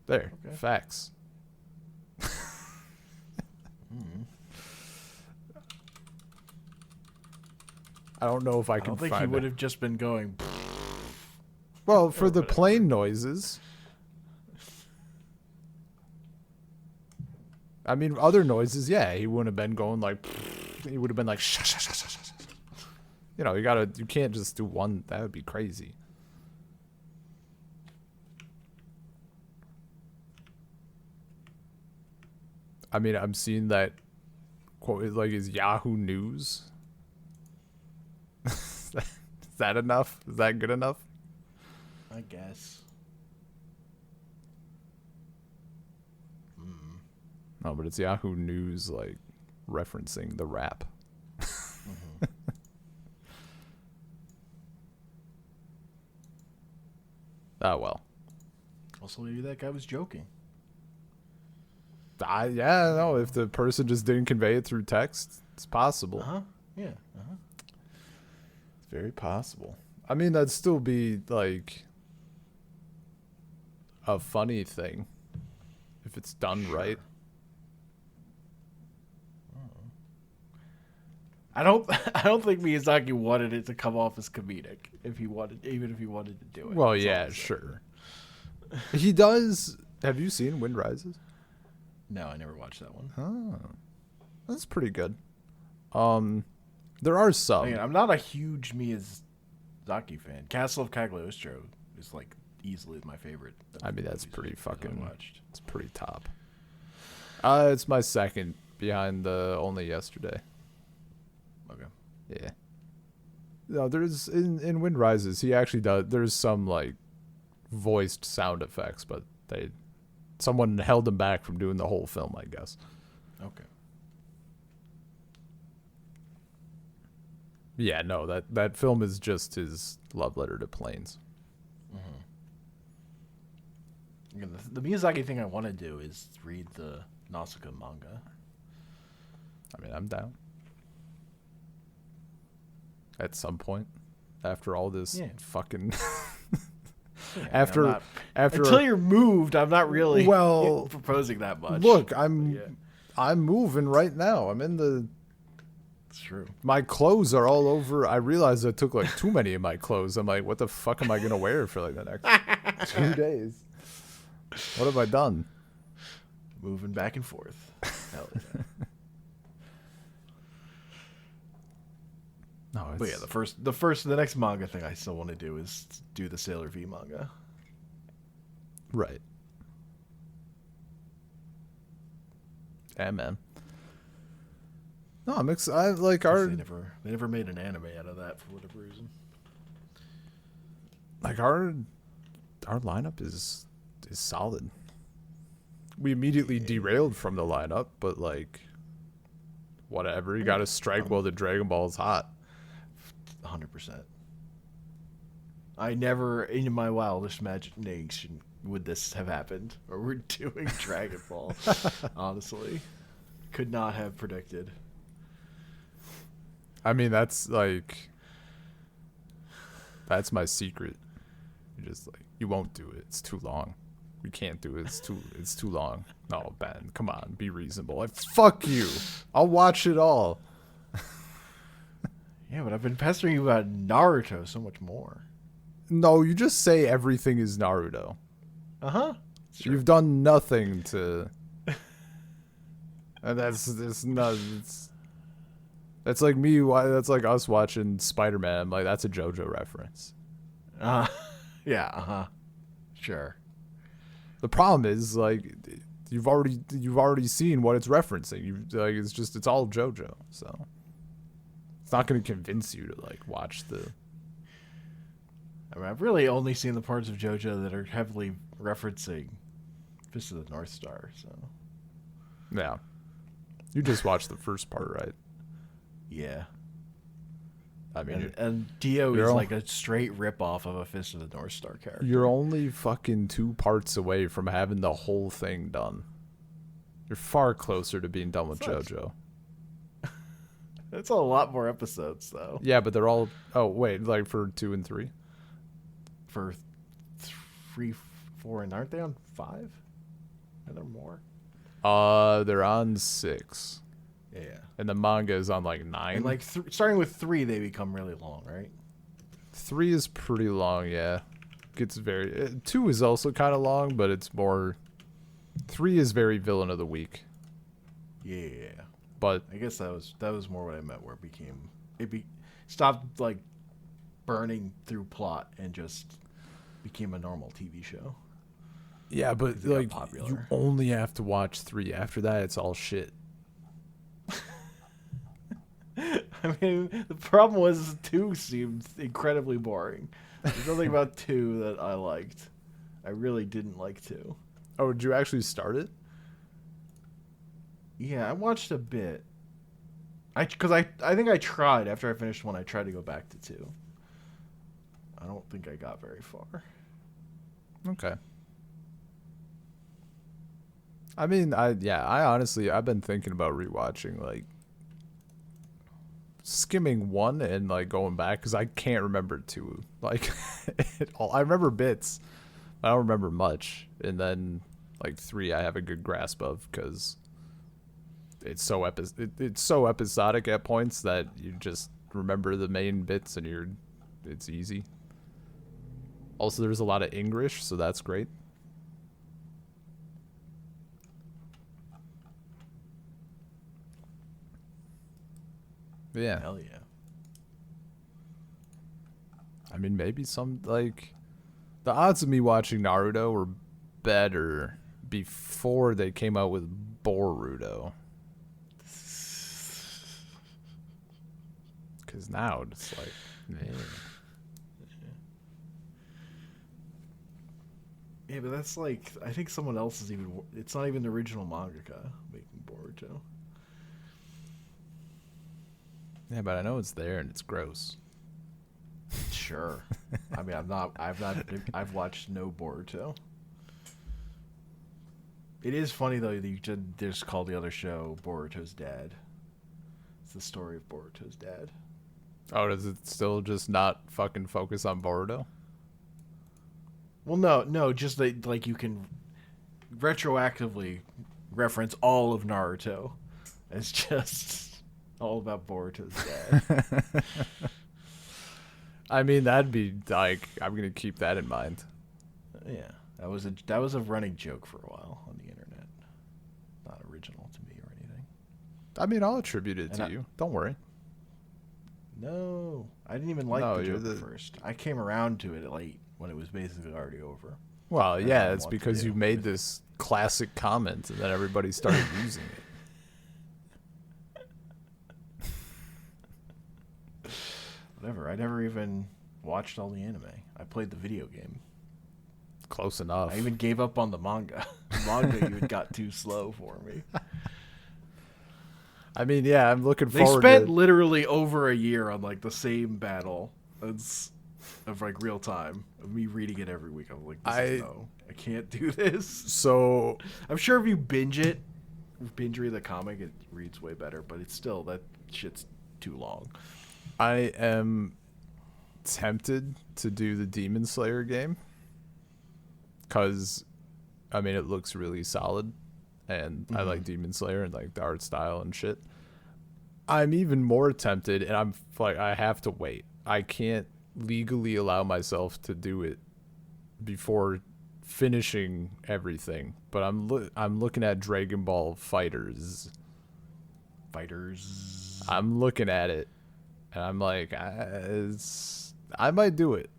There. Okay. Facts. I don't know if I can find it. I don't think he would have just been going... Well, for the plane noises. I mean, other noises, yeah, he wouldn't have been going like... He would have been like... You know, you can't just do one. That would be crazy. I mean, I'm seeing that quote like is Yahoo News. Is that enough? Is that good enough? I guess. No, but it's Yahoo News, like referencing the rap. Oh well. Also, maybe that guy was joking. Yeah, no. If the person just didn't convey it through text, it's possible. Yeah. It's very possible. I mean, that'd still be like a funny thing if it's done right. I don't think Miyazaki wanted it to come off as comedic. Even if he wanted to do it. Well, yeah, sure. He does. Have you seen Wind Rises? No, I never watched that one. Oh, that's pretty good. There are some. Again, I'm not a huge Miyazaki fan. Castle of Cagliostro is like easily my favorite. I mean, that's pretty fucking. Watched. It's pretty top. It's my second behind Only Yesterday. Okay. Yeah. No, there's in Wind Rises, he actually does. There's some like voiced sound effects, but someone held him back from doing the whole film, I guess. Okay. Yeah, no, that film is just his love letter to planes. Again, the Miyazaki thing I want to do is read the Nausicaa manga. I mean, I'm down. At some point, after all this fucking... after until you're moved, I'm not really proposing that much. Look, I'm moving right now. I'm in the... It's true. My clothes are all over. I realized I took like too many of my clothes. I'm like, what the fuck am I going to wear for like the next 2 days? What have I done? Moving back and forth. Hell yeah. No, but yeah, the next manga thing I still want to do is do the Sailor V manga. Right. Yeah, man. No, I'm excited. Like they never made an anime out of that for whatever reason. Like our lineup is solid. We immedially derailed from the lineup, but like whatever. You got to strike while the Dragon Ball is hot. 100%. I never, in my wildest imagination, would this have happened. Or we're doing Dragon Ball. Honestly. Could not have predicted. I mean, that's my secret. You're just like, you won't do it. It's too long. We can't do it. It's too long. No, Ben, come on, be reasonable. Like, fuck you. I'll watch it all. Yeah, but I've been pestering you about Naruto so much more. No, you just say everything is Naruto. Uh-huh. Sure. You've done nothing to. And that's not. That's like me. That's like us watching Spider-Man. I'm like, that's a JoJo reference. Yeah. Uh-huh. Sure. The problem is like you've already seen what it's referencing. It's all JoJo. So it's not going to convince you to like watch the. I mean, I've really only seen the parts of JoJo that are heavily referencing Fist of the North Star. So. Yeah. You just watched the first part, right? Yeah. I mean, and Dio is like a straight rip-off of a Fist of the North Star character. You're only fucking 2 parts away from having the whole thing done. You're far closer to being done with JoJo. That's a lot more episodes, though. Yeah, but they're all... Oh, wait, like for 2 and 3? For 3, 4, and aren't they on 5? Are there more? They're on 6. Yeah. And the manga is on like 9. And like starting with 3, they become really long, right? 3 is pretty long, yeah. Gets very 2 is also kind of long, but it's more. 3 is very villain of the week. Yeah. But I guess that was more what I meant. Where stopped like burning through plot and just became a normal TV show. Yeah, but like you only have to watch 3. After that, it's all shit. I mean, the problem was 2 seemed incredibly boring. There's nothing about 2 that I liked. I really didn't like 2. Oh, did you actually start it? Yeah, I watched a bit. I think I tried after I finished 1. I tried to go back to 2. I don't think I got very far. Okay. I mean, I honestly, I've been thinking about rewatching, like, skimming 1 and, like, going back, because I can't remember 2. Like, I remember bits. I don't remember much. And then, like, 3 I have a good grasp of, because it's so episodic at points that you just remember the main bits and it's easy. Also, there's a lot of English, so that's great. Yeah. Hell yeah. I mean, maybe the odds of me watching Naruto were better before they came out with Boruto. Because now it's like, man. Yeah, but that's like, I think someone else is it's not even the original mangaka making Boruto. Yeah, but I know it's there and it's gross. Sure. I mean, I've watched no Boruto. It is funny though that you just call the other show Boruto's Dad. It's the story of Boruto's dad. Oh, does it still just not fucking focus on Boruto? Well, no, just that like you can retroactively reference all of Naruto. It's just all about Boruto's dad. I mean, that'd be like, I'm gonna keep that in mind. Yeah, that was a running joke for a while on the internet. Not original to me or anything. I mean, I'll attribute it to you. Don't worry. No, I didn't even like the joke at first. I came around to it late when it was basically already over. Well, yeah, it's because you made this classic comment and then everybody started using it. Whatever. I never even watched all the anime. I played the video game. Close enough. I even gave up on the manga. The manga even got too slow for me. I mean, yeah, I'm looking They forward spent to... literally over a year on like the same battle. of like real time of me reading it every week. I'm like, no, I can't do this. So I'm sure if you binge read the comic, it reads way better, but it's still, that shit's too long. I am tempted to do the Demon Slayer game because, I mean, it looks really solid, and I like Demon Slayer and like the art style and shit. I'm even more tempted, and I'm like, I have to wait. I can't legally allow myself to do it before finishing everything. But I'm looking at Dragon Ball Fighters. I'm looking at it, and I'm like, I might do it.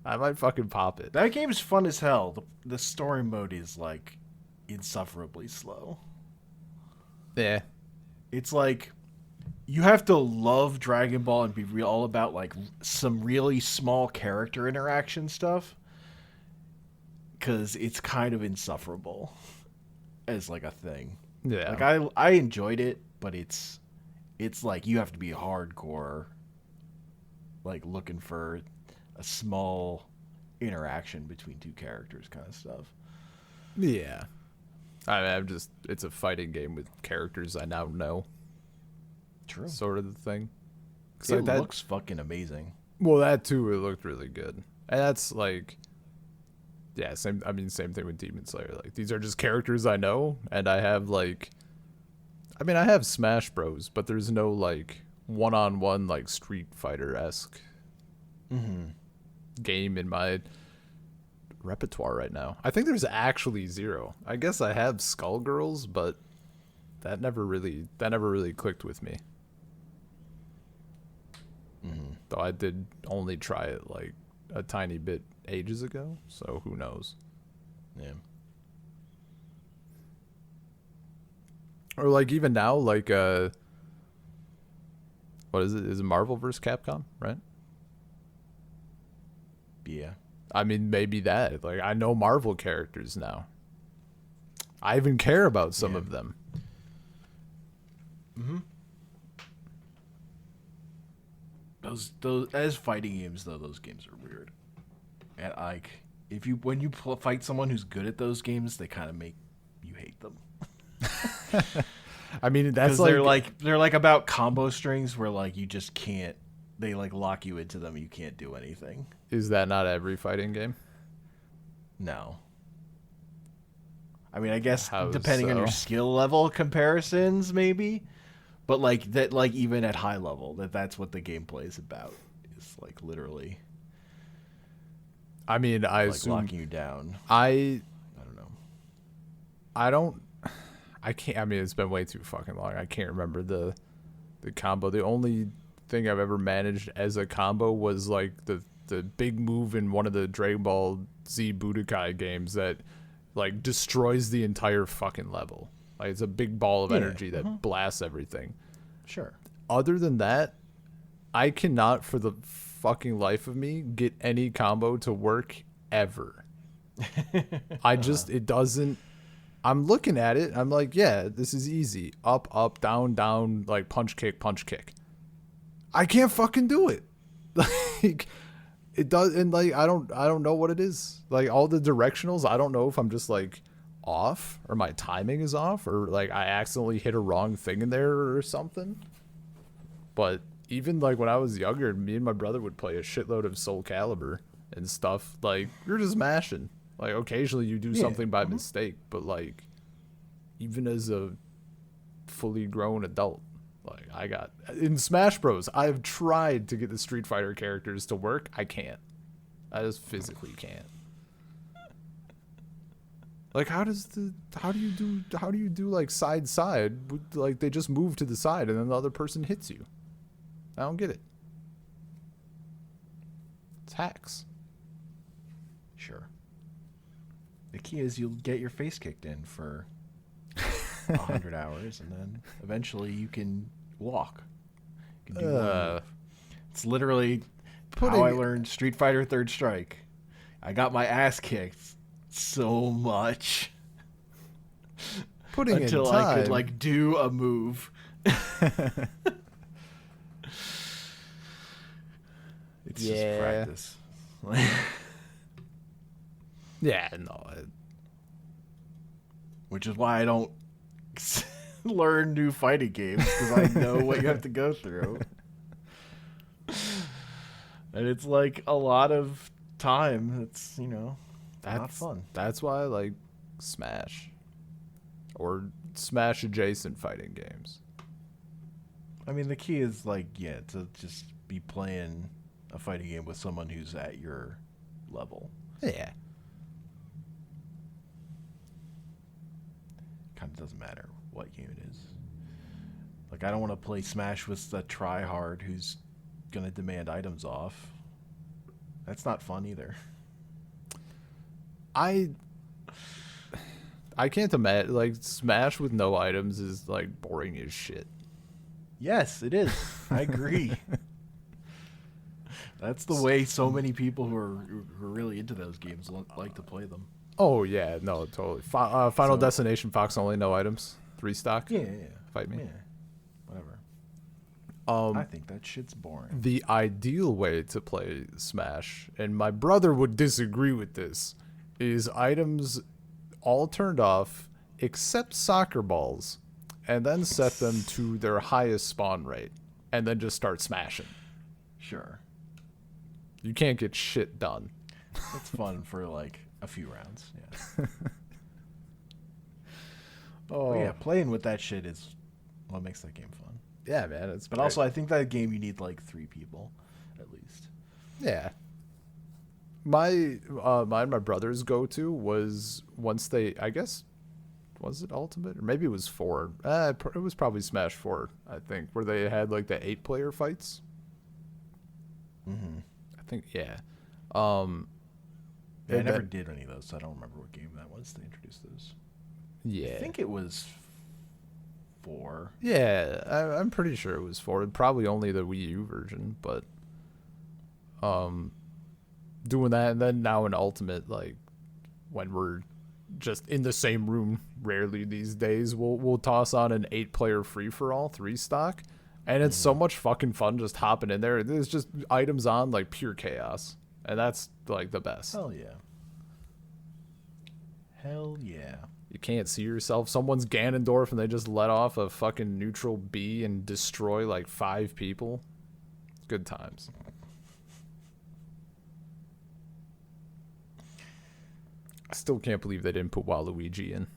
I might fucking pop it. That game is fun as hell. The story mode is like insufferably slow. Yeah. It's like you have to love Dragon Ball and be all about like some really small character interaction stuff, because it's kind of insufferable as like a thing. Yeah. Like I enjoyed it, but it's like you have to be hardcore, like looking for a small interaction between two characters kind of stuff. Yeah. I'm just, it's a fighting game with characters I now know. True. Sort of the thing. It looks fucking amazing. Well, that too, it looked really good. And that's like, yeah, same thing with Demon Slayer. Like, these are just characters I know, and I have like, I mean, I have Smash Bros, but there's no like one-on-one like Street Fighter-esque game in my repertoire right now. I think there's actually zero. I guess I have Skullgirls, but that never really clicked with me. Though I did only try it like a tiny bit ages ago, so who knows. Yeah. Or like even now, like what is it? Is it Marvel vs. Capcom, right? Yeah. I mean, maybe that. Like, I know Marvel characters now. I even care about some of them. Those as fighting games though, those games are weird. And like, when you fight someone who's good at those games, they kind of make you hate them. I mean, that's they're like about combo strings where like you just can't. They like lock you into them. You can't do anything. Is that not every fighting game? No. I mean, I guess How depending on your so? skill level comparisons, maybe. But like that, like even at high level, that's what the gameplay is about. It's like literally. I mean, I like assume locking you down. I don't know. I can't. I mean, it's been way too fucking long. I can't remember the combo. The only thing I've ever managed as a combo was like the big move in one of the Dragon Ball Z Budokai games that like destroys the entire fucking level. Like, it's a big ball of energy that blasts everything. Sure. Other than that, I cannot for the fucking life of me get any combo to work ever. It doesn't. I'm looking at it. I'm like, yeah, this is easy. Up, up, down, down, like punch, kick, punch, kick. I can't fucking do it. Like, it does, and like I don't know what it is. Like, all the directionals, I don't know if I'm just like off or my timing is off or like I accidentally hit a wrong thing in there or something. But even like when I was younger, me and my brother would play a shitload of Soul Calibur and stuff. Like, you're just mashing. Like, occasionally you do something by mistake, but like even as a fully grown adult, like I got in Smash Bros, I've tried to get the Street Fighter characters to work. I can't. I just physically can't. Like, how do you do like side like they just move to the side and then the other person hits you? I don't get it. It's hacks. Sure. The key is you'll get your face kicked in for 100 hours, and then eventually you can walk. You can do one move. It's literally how I learned Street Fighter Third Strike. I got my ass kicked so much until I could like do a it it's just practice. Yeah, no. Which is why I don't learn new fighting games, because I know what you have to go through. And it's like a lot of time. It's, not fun. That's why I like Smash. Or Smash adjacent fighting games. I mean, the key is to just be playing a fighting game with someone who's at your level. Yeah. Kind of doesn't matter what game it is. Like, I don't want to play Smash with a tryhard who's gonna demand items off. That's not fun either. I can't imagine, like, Smash with no items is like boring as shit. Yes, it is. I agree. That's the way so many people who are really into those games like to play them. Oh yeah, no, totally. Final Destination Fox only, no items, 3 stock. Yeah. Fight me. Yeah. Whatever. I think that shit's boring. The ideal way to play Smash, and my brother would disagree with this, is items all turned off except soccer balls, and then set them to their highest spawn rate, and then just start smashing. Sure. You can't get shit done. It's fun for like a few rounds. Yeah. Oh But yeah, playing with that shit is what makes that game fun. yeah, man. It's But great. also, I think that game you need like 3 people, at least. Yeah. My my brother's go-to was once they, I guess, was it Ultimate? Or maybe it was 4. It was probably Smash 4, I think, where they had like the 8-player fights. Mm-hmm. I think, yeah. Yeah, I and never then- did any of those, so I don't remember what game that was they introduced those. Yeah. I think it was 4. Yeah, I'm pretty sure it was 4. Probably only the Wii U version, but doing that, and then now in Ultimate, like when we're just in the same room, rarely these days, we'll toss on an 8-player free for all 3 stock, and it's so much fucking fun just hopping in there. There's just items on like pure chaos, and that's like the best. Hell yeah. Hell yeah. You can't see yourself. Someone's Ganondorf and they just let off a fucking neutral bee and destroy like 5 people. Good times. I still can't believe they didn't put Waluigi in.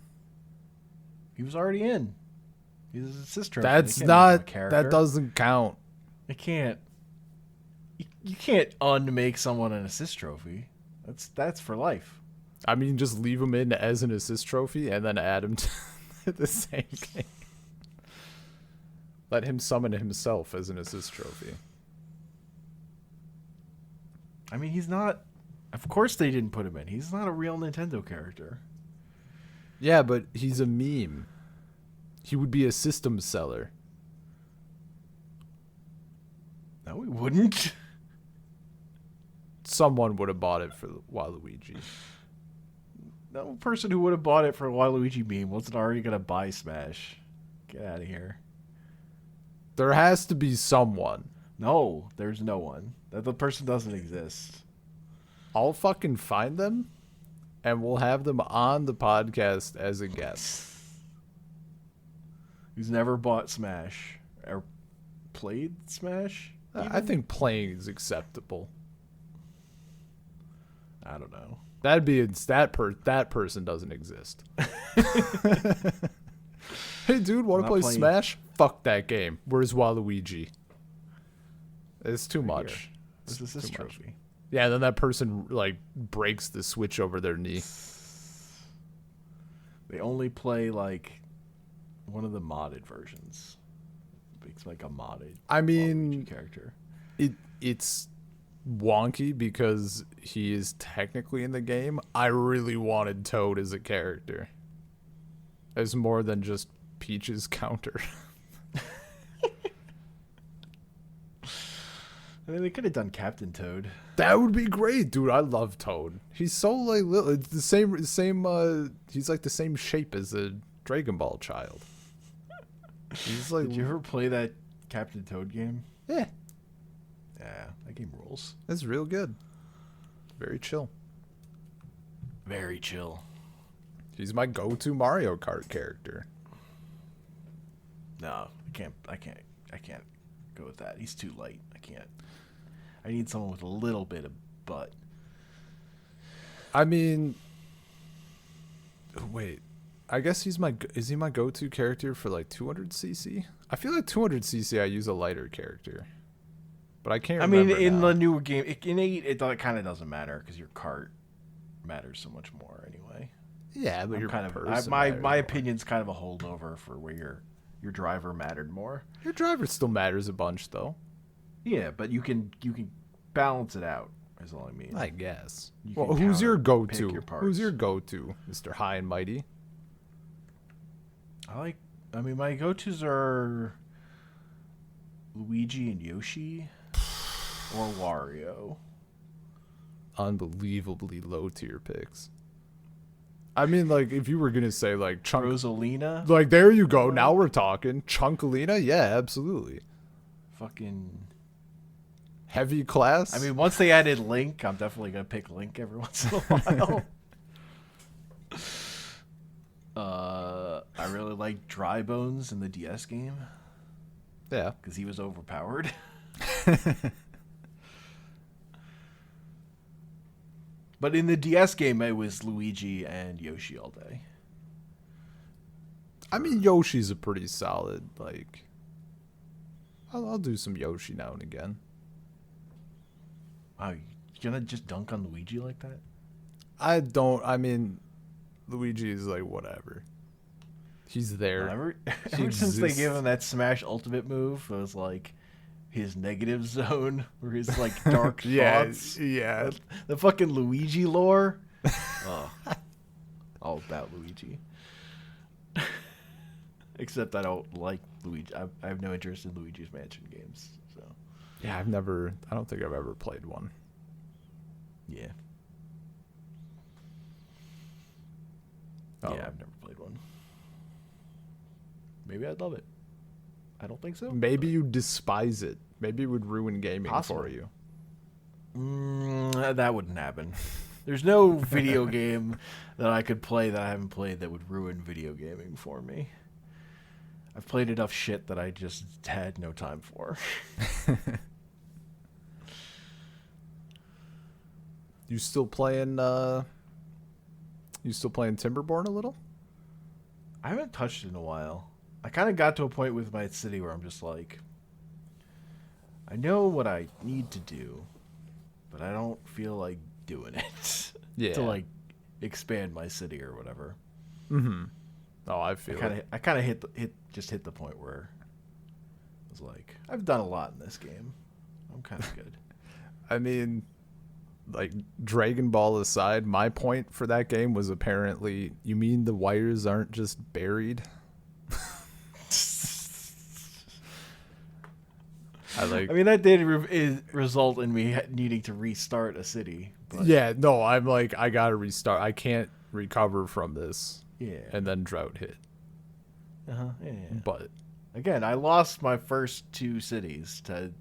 He was already in. He's a sister. That's not. That doesn't count. It can't. You can't unmake someone an assist trophy. That's for life. I mean, just leave him in as an assist trophy and then add him to the same game. Let him summon himself as an assist trophy. I mean, he's not. Of course they didn't put him in. He's not a real Nintendo character. Yeah, but he's a meme. He would be a system seller. No, he wouldn't. Someone would have bought it for Waluigi. No person who would have bought it for a Waluigi meme wasn't already going to buy Smash. Get out of here. There has to be someone. No, there's no one. The person doesn't exist. I'll fucking find them, and we'll have them on the podcast as a guest. Who's never bought Smash or played Smash? I think playing is acceptable. I don't know. That'd be that person doesn't exist. Hey, dude, want to play playing. Smash? Fuck that game. Where's Waluigi? It's too much. Here. This is his trophy. Yeah, then that person like breaks the Switch over their knee. They only play like one of the modded versions. It's like a modded. I mean, Waluigi character. It's wonky because he is technically in the game. I really wanted Toad as a character, as more than just Peach's counter. I mean, they could have done Captain Toad. That would be great, dude. I love Toad. He's so like little. It's the same. He's like the same shape as a Dragon Ball child. He's like. Did you ever play that Captain Toad game? Yeah. Yeah, that game rules. It's real good. Very chill. Very chill. He's my go-to Mario Kart character. No, I can't go with that. He's too light. I can't. I need someone with a little bit of butt. I mean, wait. I guess is he my go-to character for like 200cc? I feel like 200cc I use a lighter character. But I can't remember. I mean, in now. the newer game, in 8, it kind of doesn't matter because your cart matters so much more anyway. Yeah, but I'm your kind of person my matters my more. opinion's kind of a holdover for where your driver mattered more. Your driver still matters a bunch though. Yeah, but you can balance it out. Is all I mean. I guess. You Well, can who's your pick go-to? your Who's parts. your go-to, Mr. High and Mighty? I mean, my go-tos are Luigi and Yoshi or Wario. Unbelievably low tier picks. I mean, like, if you were gonna say like Rosalina. like there you go. Now we're talking Chunkalina. Yeah, absolutely. Fucking. Heavy class. I mean, once they added Link, I'm definitely gonna pick Link every once in a while. I really like Dry Bones in the DS game yeah. because he was overpowered. But in the DS game, it was Luigi and Yoshi all day. I mean, Yoshi's a pretty solid. Like, I'll do some Yoshi now and again. Wow, you gonna just dunk on Luigi like that? I don't. I mean, Luigi is like whatever. He's there. Ever since they exists. gave him that Smash Ultimate move, it was like his negative zone, or his like dark thoughts. Yeah. The fucking Luigi lore. Oh, all about Luigi. Except I don't like Luigi. I have no interest in Luigi's Mansion games. So Yeah, I don't think I've ever played one. yeah, Oh. yeah, I've never played one. Maybe I'd love it. I don't think so. Maybe you despise it. Maybe it would ruin gaming Possible. for you. That wouldn't happen. There's no video game that I could play that I haven't played that would ruin video gaming for me. I've played enough shit that I just had no time for. You still playing Timberborn a little? I haven't touched it in a while. I kind of got to a point with my city where I'm just like, I know what I need to do, but I don't feel like doing it. Yeah. To like expand my city or whatever. Mm-hmm. Oh, I feel I kind of hit the point where I was like, I've done a lot in this game. I'm kind of good. I mean, like, Dragon Ball aside, my point for that game was apparently, you mean the wires aren't just buried? I mean, that did result in me needing to restart a city. But yeah, no, I'm like, I gotta restart. I can't recover from this. yeah. And then drought hit. Yeah. But Again, I lost my first 2 cities to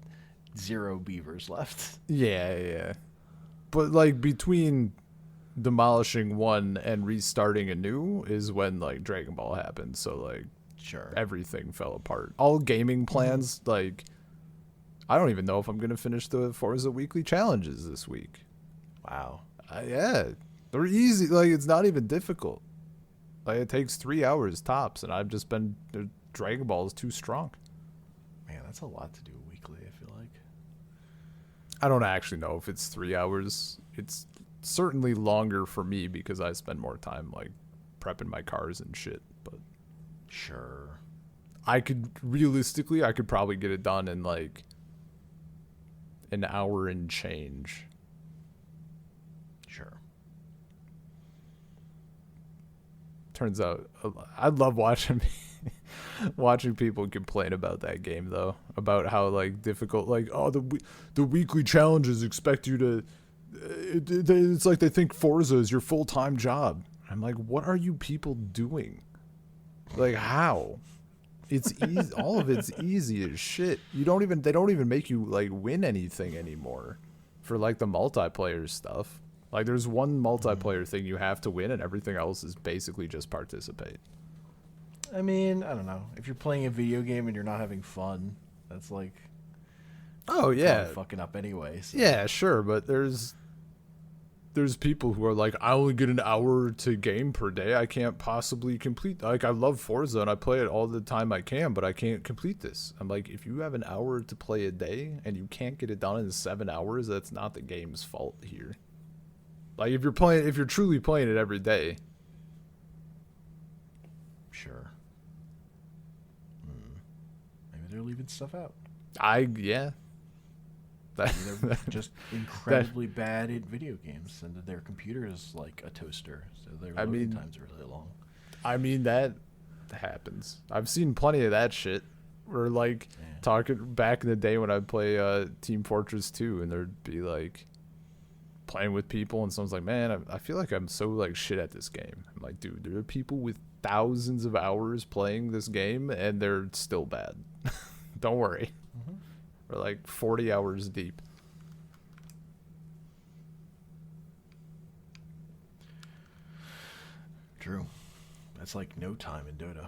0 beavers left. yeah. But like between demolishing one and restarting a new is when like Dragon Ball happened. So like Sure. everything fell apart. All gaming plans, like, I don't even know if I'm gonna finish the Forza weekly challenges this week. Wow. Yeah, they're easy. Like, it's not even difficult. Like, it takes 3 hours tops, and I've just been Dragon Ball is too strong. Man, that's a lot to do weekly, I feel like. I don't actually know if it's 3 hours. It's certainly longer for me because I spend more time like prepping my cars and shit. But Sure. I could probably get it done in like an hour and change. Sure. Turns out I love watching people complain about that game though, about how like difficult, like, oh, the weekly challenges expect you to it's like they think Forza is your full-time job. I'm like, what are you people doing? Like, how? It's easy. All of it's easy as shit. They don't even make you like win anything anymore for like the multiplayer stuff. Like there's one multiplayer thing you have to win and everything else is basically just participate. I mean, I don't know. If you're playing a video game and you're not having fun, that's like, oh yeah, fucking up anyway. So. Yeah, sure, but there's people who are like, I only get an hour to game per day. I can't possibly complete. Like, I love Forza and I play it all the time I can, but I can't complete this. I'm like, if you have an hour to play a day and you can't get it done in 7 hours, that's not the game's fault here. Like, if you're truly playing it every day. Sure. Maybe they're leaving stuff out. Yeah. They're just incredibly bad at video games, and their computer is like a toaster, so their loading times are really long. I mean, that happens. I've seen plenty of that shit. Or like talking back in the day when I'd play Team Fortress 2, and there'd be like playing with people, and someone's like, "Man, I feel like I'm so like shit at this game." I'm like, "Dude, there are people with thousands of hours playing this game, and they're still bad. Don't worry." Mm-hmm. We're like 40 hours deep. True. That's like no time in Dota.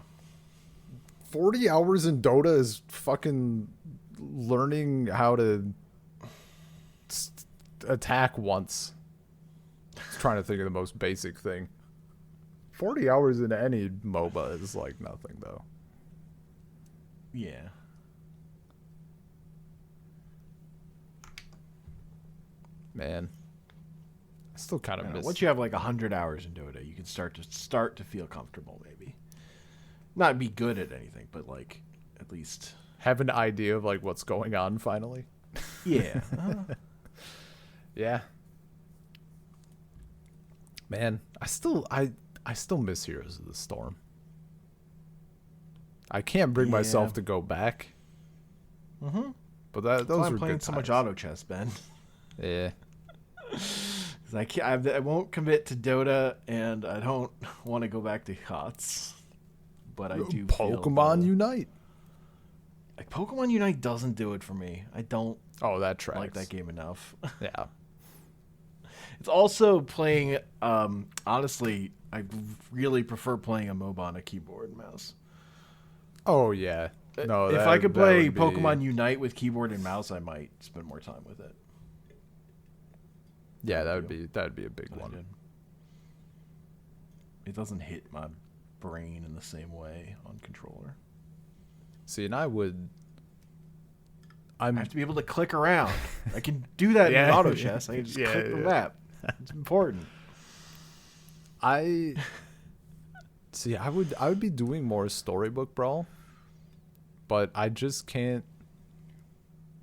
40 hours in Dota is fucking learning how to attack once. Just trying to think of the most basic thing. 40 hours in any MOBA is like nothing, though. Yeah. Man, I still kind of miss. Once you have like 100 hours in Dota, you can start to feel comfortable. Maybe not be good at anything, but like at least have an idea of like what's going on. Finally. Yeah. Yeah. Man, I still miss Heroes of the Storm. I can't bring myself to go back. Mm-hmm. But those were I'm playing good so times. much auto chess, Ben. Yeah. I won't commit to Dota, and I don't want to go back to HOTS. But I do. Pokemon Unite. Like Pokemon Unite doesn't do it for me. I don't. Oh, that tracks. Like that game enough. Yeah. It's also playing. Honestly, I really prefer playing a MOBA on a keyboard and mouse. Oh yeah. No. If I could play Pokemon Unite with keyboard and mouse, I might spend more time with it. Yeah, that'd be a big one. It doesn't hit my brain in the same way on controller. See, and I have to be able to click around. I can do that in auto chess. I can just click the map. It's important. I would be doing more storybook brawl, but I just can't.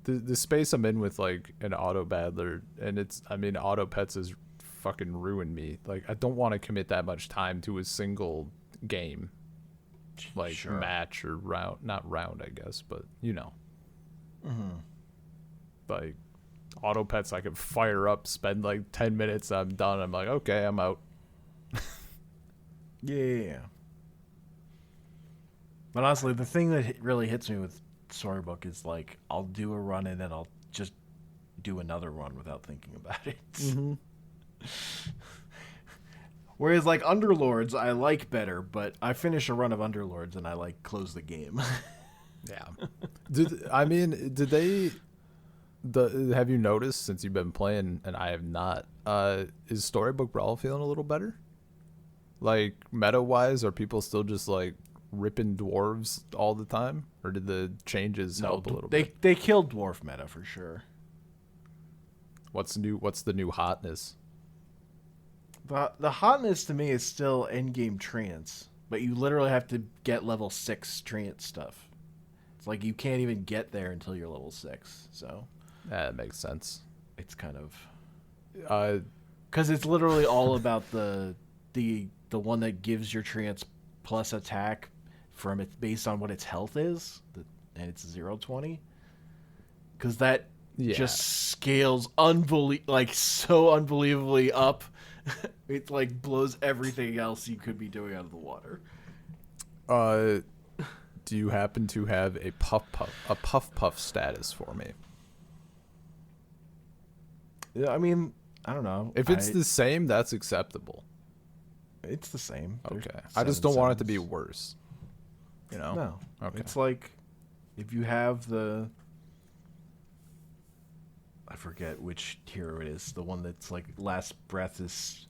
The space I'm in with like an auto battler, and auto pets has fucking ruined me. Like, I don't want to commit that much time to a single game, like match or round, not round, I guess, but you know. Mm-hmm. Like auto pets, I could fire up, spend like 10 minutes, I'm done. I'm like, okay, I'm out. Yeah. But honestly, the thing that really hits me with storybook is like I'll do a run and then I'll just do another run without thinking about it. Mm-hmm. Whereas like Underlords I like better, but I finish a run of Underlords and I like close the game. Yeah. Have you noticed, since you've been playing and I have not, is Storybook Brawl feeling a little better? Like meta wise, are people still just like ripping dwarves all the time, or did the changes help a little bit? They killed dwarf meta for sure. What's new? What's the new hotness? The hotness to me is still endgame trance, but you literally have to get level 6 trance stuff. It's like you can't even get there until you're level 6. So that makes sense. It's kind of because it's literally all about the one that gives your trance plus attack from it based on what its health is, and it's 0-20. Because that just scales so unbelievably up. It like blows everything else you could be doing out of the water. Do you happen to have a puff status for me? Yeah, I mean, I don't know. If it's the same, that's acceptable. It's the same. There's Okay. I just don't want it to be 7 worse. You know? No. Okay. It's like if you have I forget which hero it is, the one that's like last breath is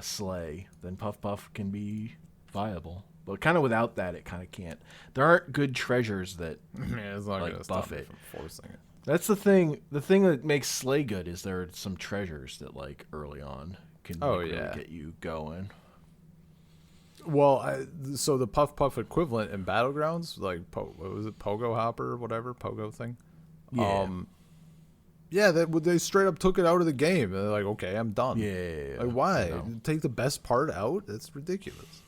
Slay, then Puff Puff can be viable. But kind of without that, it kind of can't. There aren't good treasures that Yeah, it's not like gonna stop buff me it. from forcing it. That's the thing. The thing that makes Slay good is there are some treasures that like early on can really get you going. Well, so the Puff Puff equivalent in Battlegrounds, like what was it, Pogo Hopper or whatever, Pogo thing? Yeah. Yeah, they straight up took it out of the game. They're like, okay, I'm done. Yeah. Like, why? No. Take the best part out? That's ridiculous.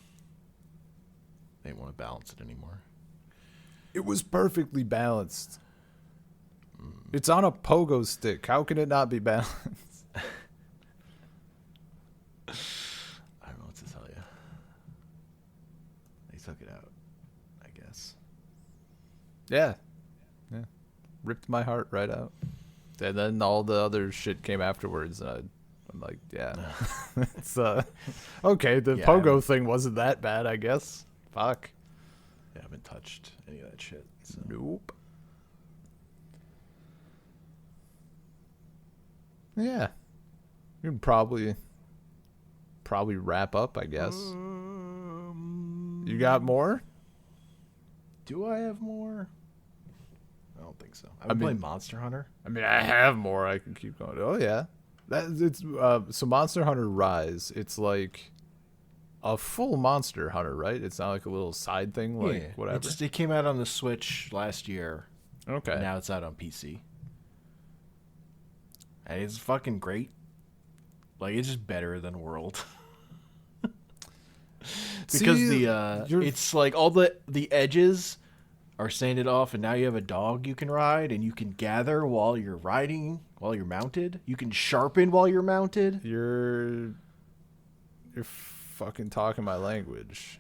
They didn't want to balance it anymore. It was perfectly balanced. It's on a pogo stick. How can it not be balanced? I don't know what to tell you. They took it out, I guess. Yeah. Ripped my heart right out. And then all the other shit came afterwards, and I'm like, yeah. It's okay, the pogo thing wasn't that bad, I guess. Fuck. I haven't touched any of that shit. So. Nope. Yeah. You can probably wrap up, I guess. You got more? Do I have more? I don't think so. I've been playing Monster Hunter. I mean, I have more. I can keep going. Oh yeah, so Monster Hunter Rise. It's like a full Monster Hunter, right? It's not like a little side thing, like whatever. It came out on the Switch last year. Okay. And now it's out on PC. And it's fucking great. Like, it's just better than World. Because it's like all the edges are sanded off, and now you have a dog you can ride, and you can gather while you're riding, while you're mounted. You can sharpen while you're mounted. You're fucking talking my language.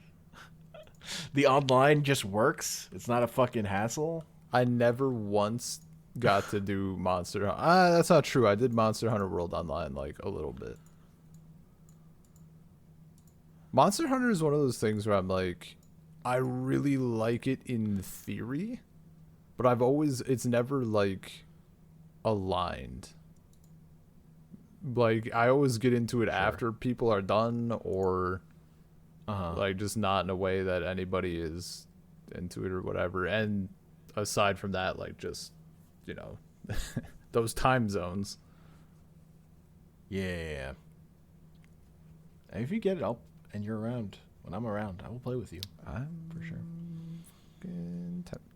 The online just works. It's not a fucking hassle. I never once got to do Monster Hunter. That's not true. I did Monster Hunter World Online like a little bit. Monster Hunter is one of those things where I'm like, I really like it in theory, but it's never like aligned. Like, I always get into it after people are done, or like just not in a way that anybody is into it or whatever. And aside from that, like, just, you know, those time zones. Yeah. And if you get it, and you're around, when I'm around, I will play with you. For sure.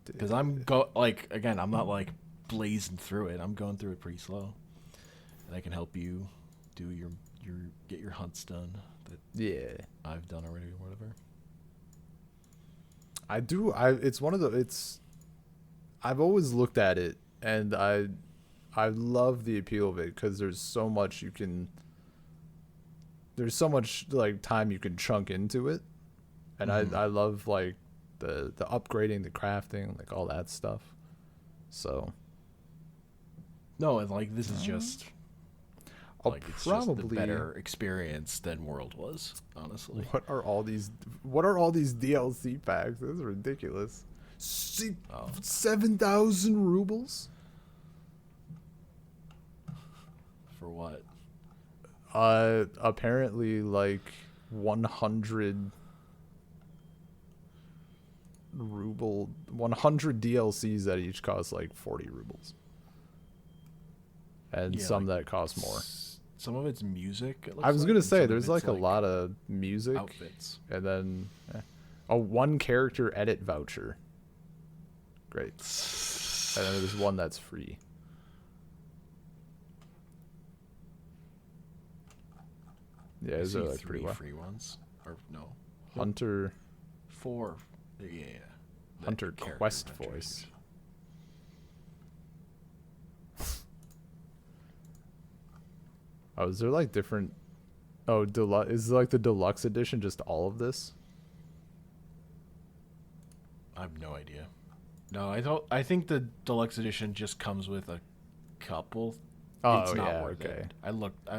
Because I'm I'm not like blazing through it. I'm going through it pretty slow, and I can help you do get your hunts done that I've done already or whatever. I do. It's one of the. I've always looked at it, and I love the appeal of it because there's so much There's so much like time you can chunk into it, and I love like the upgrading, the crafting, like all that stuff. So. No, and like this is just. It's just a better experience than World was, honestly. What are all these DLC packs? This is ridiculous. 7,000 rubles? For what? Apparently like 100 DLCs that each cost like 40 rubles. And some that cost more. Some of it's music. I was going to say, there's like a lot of music. Outfits. And then a 1 character edit voucher. Great. And then there's one that's free. Yeah, those are like pretty well. Free ones. Or no. Hunter. 4. Yeah. Hunter Quest voice. Oh, is there like different? Oh, is like the deluxe edition just all of this? I have no idea. No, I don't. I think the deluxe edition just comes with a couple. Oh, It's not yeah, worth okay. it. I looked.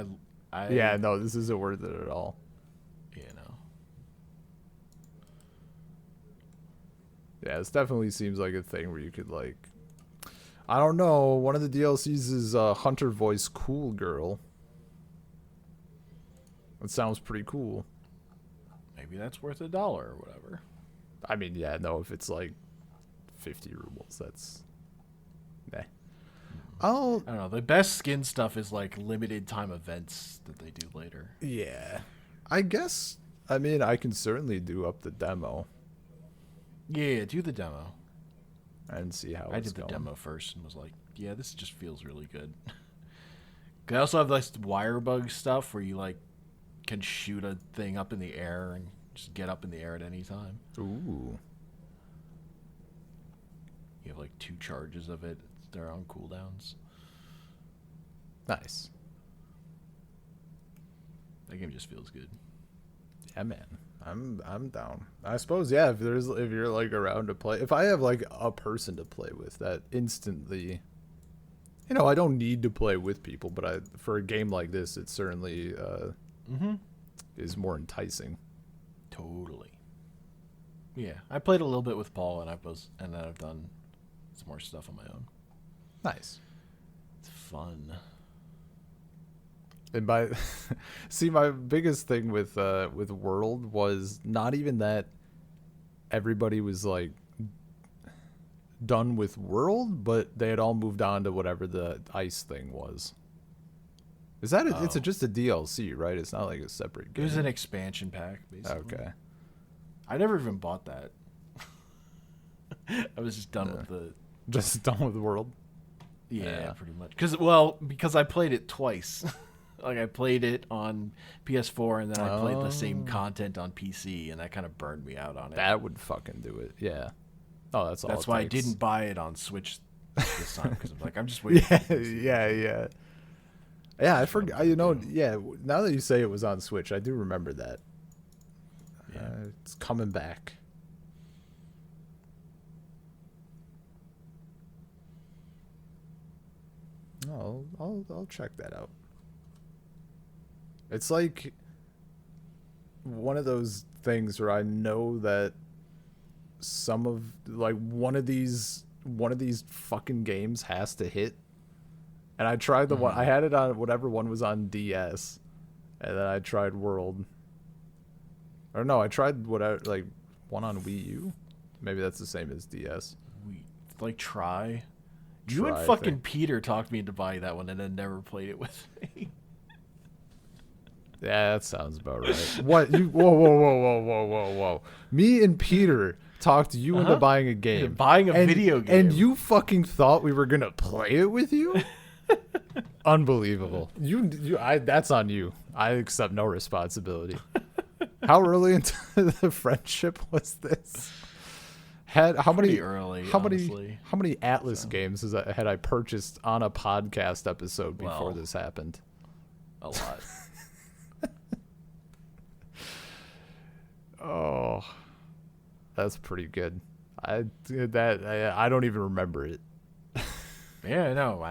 Yeah, no, this isn't worth it at all. You know. Yeah, this definitely seems like a thing where you could, like, I don't know, one of the DLCs is Hunter Voice Cool Girl. That sounds pretty cool. Maybe that's worth $1 or whatever. I mean, yeah, no, if it's like 50 rubles, that's... Nah. I don't know. The best skin stuff is like limited time events that they do later. Yeah. I guess, I mean, I can certainly do up the demo Yeah, do the demo. and see how I it's did the going. demo first and was like, yeah, this just feels really good. I also have like wire bug stuff where you like can shoot a thing up in the air and just get up in the air at any time. Ooh. You have like 2 charges of it. They're on cooldowns. Nice. That game just feels good. Yeah, man. I'm down. I suppose, yeah, if you're like around to play, if I have like a person to play with, that instantly, you know, I don't need to play with people, but for a game like this, it certainly is more enticing. Totally. Yeah, I played a little bit with Paul, and then I've done some more stuff on my own. Nice. It's fun. And see, my biggest thing with World was not even that everybody was like done with World, but they had all moved on to whatever the ice thing was. Is that it's just a DLC, right? It's not like a separate game. It was an expansion pack, basically. Okay. I never even bought that. I was just done with the... Just done with World? Yeah, pretty much. Because I played it twice. Like, I played it on PS4, and then I played the same content on PC, and that kind of burned me out on it. That would fucking do it. Yeah. Oh, that's all. That's it why takes. I didn't buy it on Switch this time, because I'm like, I'm just waiting. Yeah. Yeah, I forgot. You know, yeah. Now that you say it was on Switch, I do remember that. Yeah, it's coming back. I'll check that out. It's like one of those things where I know that one of these fucking games has to hit. And I tried the one I had it on whatever one was on DS, and then I tried World. Or no, I tried one on Wii U. Maybe that's the same as DS. Try. You and fucking Peter talked me into buying that one and then never played it with me. Yeah, that sounds about right. What? Whoa. Me and Peter talked you into buying a game. Buying a video game. And you fucking thought we were going to play it with you? Unbelievable. That's on you. I accept no responsibility. How early into the friendship was this? How many Atlas games had I purchased on a podcast episode before this happened? A lot. Oh, that's pretty good. I don't even remember it. Yeah, no,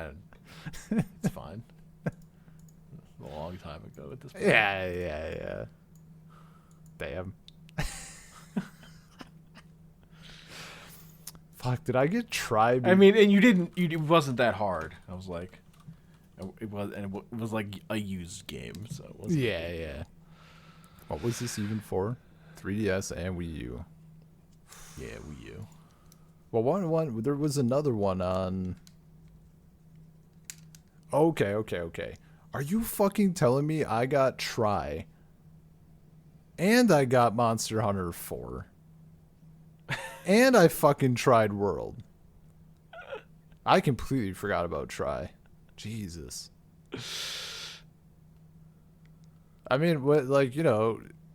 it's fine. A long time ago at this point. Yeah. Damn. Fuck, did I get tried? I mean, and it wasn't that hard. I was like, it was like a used game, so it wasn't. Yeah. What was this even for? 3DS and Wii U. Yeah, Wii U. Well, there was another one on. Okay. Are you fucking telling me I got Try and I got Monster Hunter 4 and I fucking tried World? I completely forgot about Try. Jesus. I mean,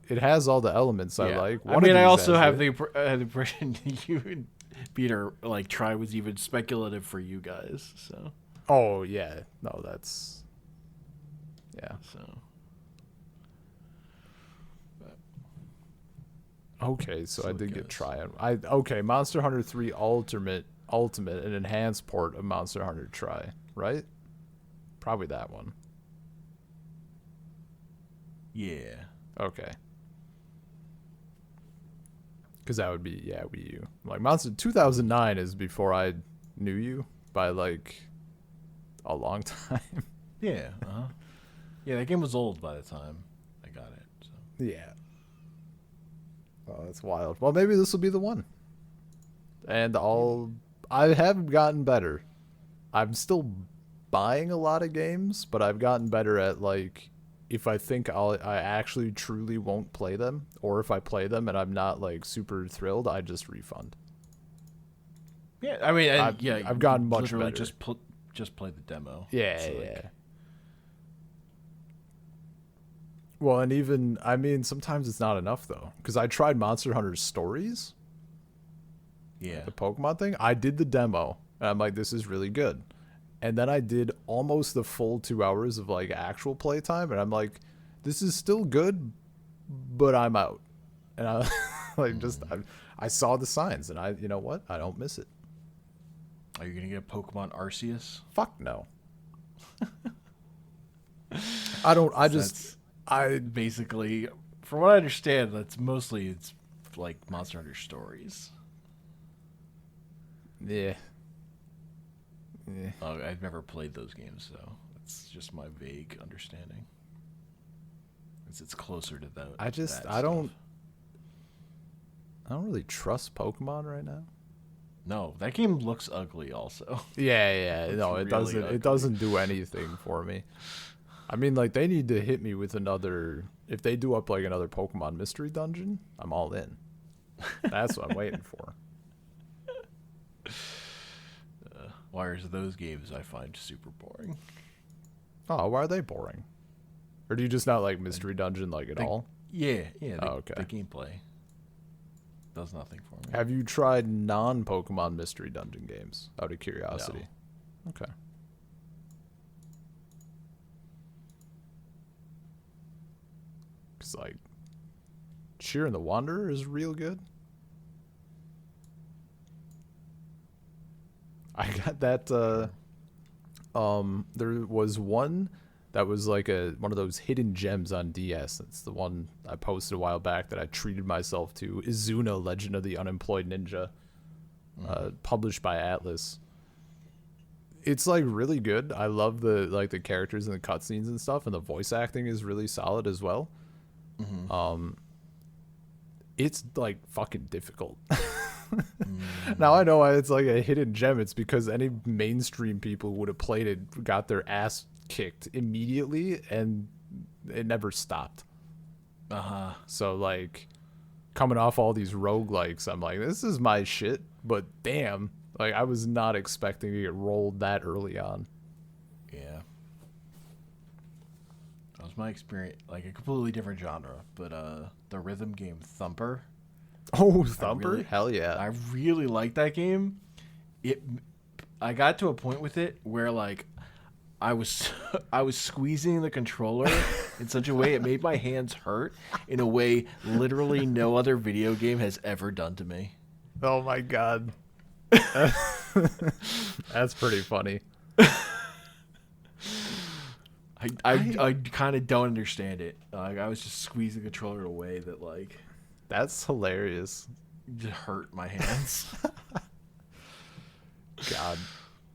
it has all the elements I like. I also have the impression you and Peter, Try was even speculative for you guys, so. Oh, yeah. No, that's... Yeah. So. Okay, so I So it did get goes. Tri. Okay, Monster Hunter 3 Ultimate, an enhanced port of Monster Hunter Tri, right? Probably that one. Yeah. Okay. Because that would be, yeah, Wii U. Like, Monster 2009 is before I knew you by, like, a long time. Yeah. Yeah, that game was old by the time I got it. So. Yeah. Oh, that's wild. Well, maybe this will be the one. And I have gotten better. I'm still buying a lot of games, but I've gotten better at, like, if I think I actually truly won't play them, or if I play them and I'm not, like, super thrilled, I just refund. Yeah, I mean, and I've gotten much literally better. just play the demo. Yeah, It's like, yeah. Well, and even, I mean, sometimes it's not enough, though. Because I tried Monster Hunter Stories, yeah. the Pokemon thing. I did the demo, and I'm like, this is really good. And then I did almost the full 2 hours of, like, actual playtime, and I'm like, this is still good, but I'm out. And I, like, I saw the signs, and you know what? I don't miss it. Are you gonna get Pokemon Arceus? Fuck no. I don't, That's basically, from what I understand, it's like Monster Hunter Stories. yeah. Yeah. I've never played those games, so it's just my vague understanding. It's closer to that. I just, that I don't, stuff. I don't really trust Pokemon right now. No, that game looks ugly. Also, Yeah, It's no, it really doesn't. ugly. It doesn't do anything for me. I mean, like, they need to hit me with another. If they do up like another Pokemon Mystery Dungeon, I'm all in. That's what I'm waiting for. whereas those games I find super boring. Oh, why are they boring? Or do you just not like Mystery Dungeon like at all? Yeah, Okay. The gameplay does nothing for me. Have you tried non-Pokemon Mystery Dungeon games? Out of curiosity. No. Okay. Cause like, Sheer and the Wanderer is real good. I got that. There was one that was like one of those hidden gems on DS. It's the one I posted a while back that I treated myself to. Izuna, Legend of the Unemployed Ninja, published by Atlas. It's like really good. I love the characters and the cutscenes and stuff, and the voice acting is really solid as well. It's like fucking difficult. Now I know why it's like a hidden gem. It's because any mainstream people who would have played it got their ass kicked immediately, and it never stopped. So like, coming off all these roguelikes, I'm like, this is my shit. But damn, like, I was not expecting to get rolled that early on. Yeah. That was my experience. Like a completely different genre, but the rhythm game Thumper. Oh, Thumper? really- Hell yeah. I really liked that game. I got to a point with it where like I was I was squeezing the controller in such a way it made my hands hurt in a way literally no other video game has ever done to me. Oh my god. That's pretty funny. I kind of don't understand it. Like I was just squeezing the controller in a way that like That's hilarious. just hurt my hands. God.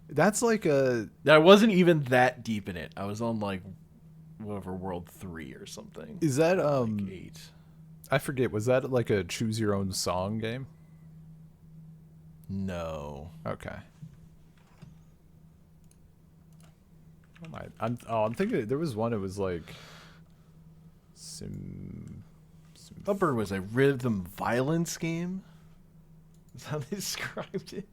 That's like a I wasn't even that deep in it. I was on like whatever World 3 or something. Is that Like 8. I forget, was that like a choose your own song game? No. Okay. I'm thinking there was one. It was like Thumper was a rhythm violence game. That's how they described it.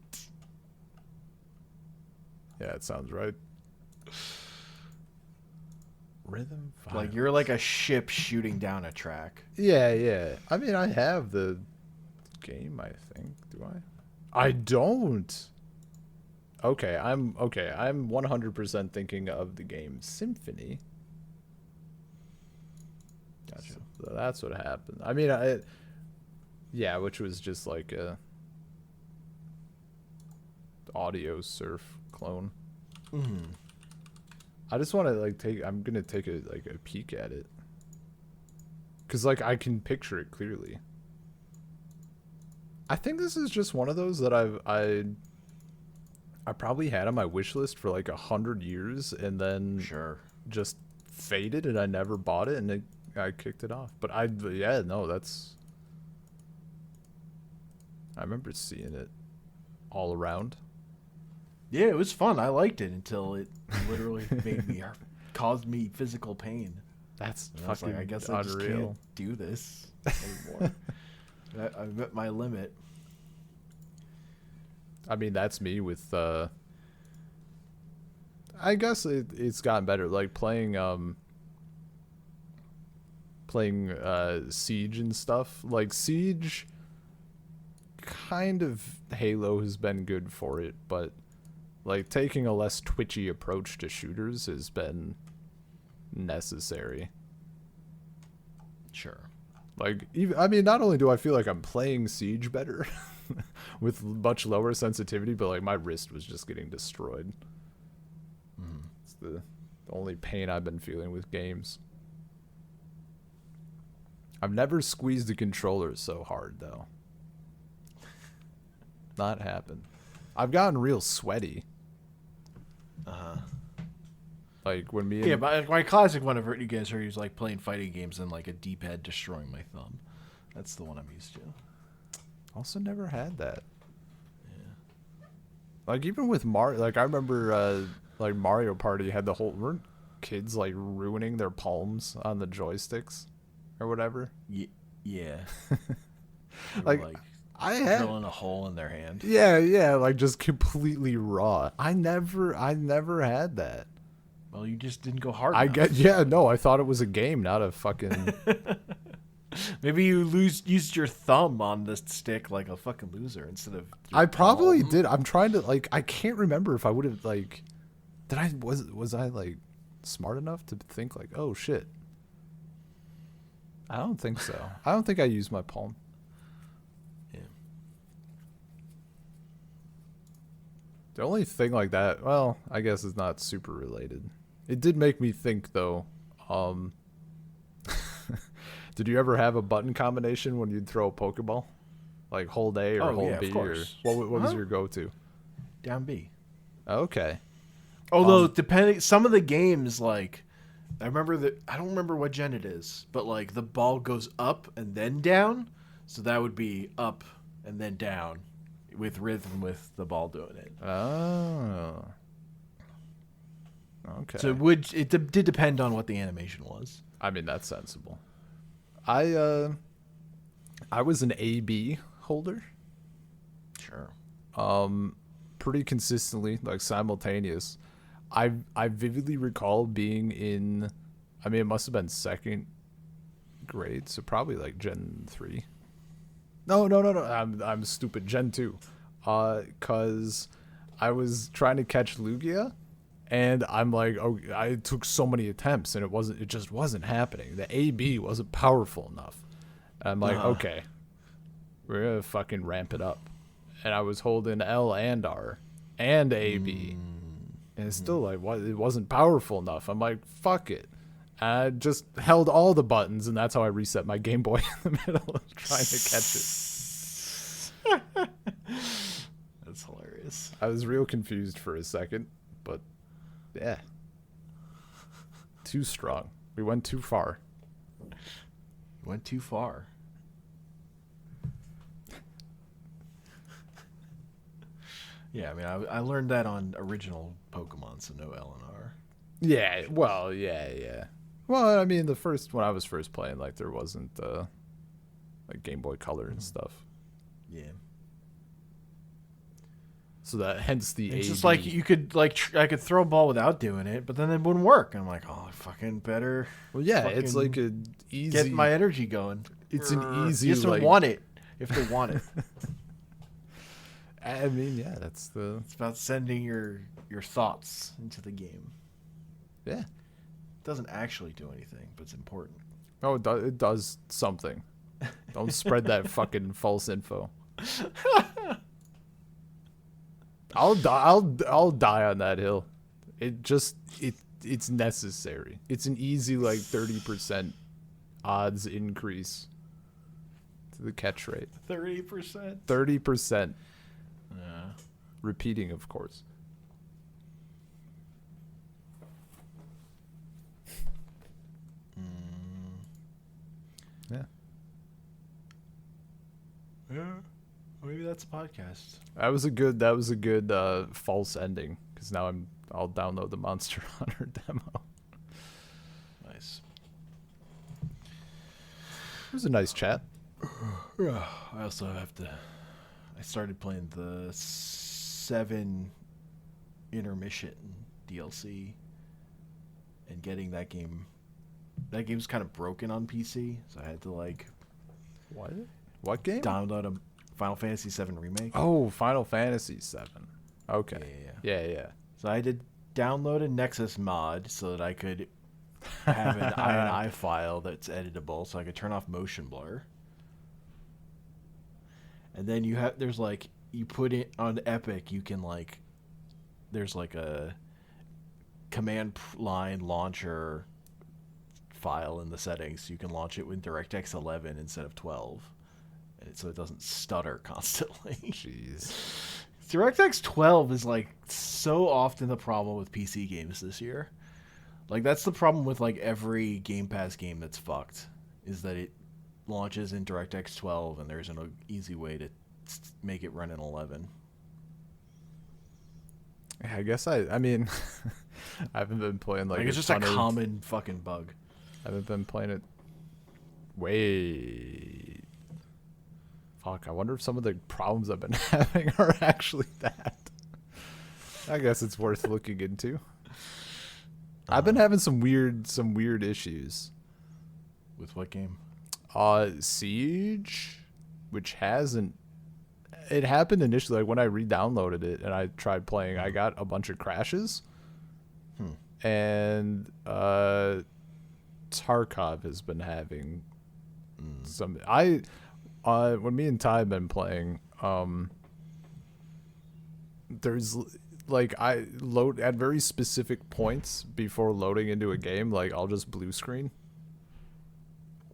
Yeah, it sounds right. Rhythm Like you're like a ship shooting down a track. Yeah. I mean, I have the game, I think. Do I? I don't. Okay, I'm 100% thinking of the game Symphony. Gotcha. So that's what happened. I mean, Yeah, which was just like a audio surf clone. Mm. I just want to like I'm gonna take a peek at it, cause like I can picture it clearly. I think this is just one of those that I probably had on my wish list for like 100 years, and then Sure. just faded, and I never bought it, and I kicked it off. But yeah, no, I remember seeing it all around. Yeah, it was fun. I liked it until it literally caused me physical pain. That's And I was fucking like, I guess unreal. I just can't do this anymore. I've met my limit. I mean, that's me with I guess it's gotten better. Like playing Siege and stuff. Like Siege, kind of Halo has been good for it, but like taking a less twitchy approach to shooters has been necessary. Sure. Like, even, I mean, not only do I feel like I'm playing Siege better with much lower sensitivity, but like my wrist was just getting destroyed. It's the only pain I've been feeling with games. I've never squeezed a controller so hard though. Not happened. I've gotten real sweaty. Like when me and Yeah, my classic one I've heard you guys heard is like playing fighting games and like a D-pad destroying my thumb. That's the one I'm used to. also never had that. Yeah. Like even with Mario, like I remember like Mario Party had the whole, weren't kids like ruining their palms on the joysticks or whatever? Yeah. Like, I had drilling a hole in their hand. yeah, like just completely raw. I never had that. Well, you just didn't go hard enough. Yeah, no, I thought it was a game, not a fucking. Maybe you used your thumb on the stick like a fucking loser instead of. I probably did. I'm trying to like. I can't remember if I would have like. Was I like smart enough to think like, oh shit? I don't think so. I don't think I used my palm. Yeah. The only thing like that, well, I guess it's not super related. It did make me think though. Did you ever have a button combination when you'd throw a Pokeball? Like hold A or hold B? Or what was your go-to? Down B. Okay. Although depending, some of the games like, I don't remember what gen it is, but like the ball goes up and then down, so that would be up and then down, with rhythm with the ball doing it. Oh. Okay. So it did depend on what the animation was. I mean, that's sensible. I was an AB holder. Sure. Pretty consistently, like simultaneous. I vividly recall being in, I mean, it must have been second grade, so probably like Gen 3. No. I'm stupid. Gen 2. 'Cause I was trying to catch Lugia, and I'm like, oh, I took so many attempts, and it just wasn't happening. The AB wasn't powerful enough. And I'm like, okay, we're gonna fucking ramp it up. And I was holding L and R and AB. And it's still like, what? It wasn't powerful enough. I'm like, fuck it. And I just held all the buttons, and that's how I reset my Game Boy in the middle of trying to catch it. That's hilarious. I was real confused for a second, but yeah. Too strong. We went too far. Went too far. Yeah, I mean, I learned that on original Pokemon, so no L and R. Yeah, well, yeah. Well, I mean, when I was first playing, like, there wasn't, like, Game Boy Color and stuff. Yeah. So hence the It's AB. just like, you could, like, I could throw a ball without doing it, but then it wouldn't work. And I'm like, oh, I fucking better. Well, yeah, it's like an easy. Get my energy going. It's an easy, you just like. want it if they want it. I mean, yeah, it's about sending your thoughts into the game. Yeah. It doesn't actually do anything, but it's important. Oh, it does something. Don't spread that fucking false info. I'll die on that hill. It's necessary. It's an easy like 30% odds increase to the catch rate. 30%. 30%. Yeah. Repeating, of course. Yeah. Yeah. Maybe that's a podcast. That was a good false ending because now I'll download the Monster Hunter demo. Nice. It was a nice chat. I also have to. I started playing the 7 intermission DLC and getting that game. That game's kind of broken on PC, so I had to like. What game? Download a Final Fantasy VII Remake. Oh, Final Fantasy VII. Okay. Yeah. So I had to download a Nexus mod so that I could have an INI file that's editable, so I could turn off motion blur. And then there's like, you put it on Epic, you can like, there's like a command line launcher file in the settings, so you can launch it with DirectX 11 instead of 12. So it doesn't stutter constantly. Jeez. DirectX 12 is like so often the problem with PC games this year. Like that's the problem with like every Game Pass game that's fucked, is that it launches in DirectX 12 and there isn't an easy way to make it run in 11. I guess I mean I haven't been playing like it's just a common fucking bug. I haven't been playing it. Wait. Fuck, I wonder if some of the problems I've been having are actually that. I guess it's worth looking into. I've been having some weird issues. With what game? Siege, which hasn't. It happened initially, like when I re-downloaded it and I tried playing, I got a bunch of crashes. And Tarkov has been having some. When me and Ty have been playing, there's like I load at very specific points before loading into a game. Like I'll just blue screen.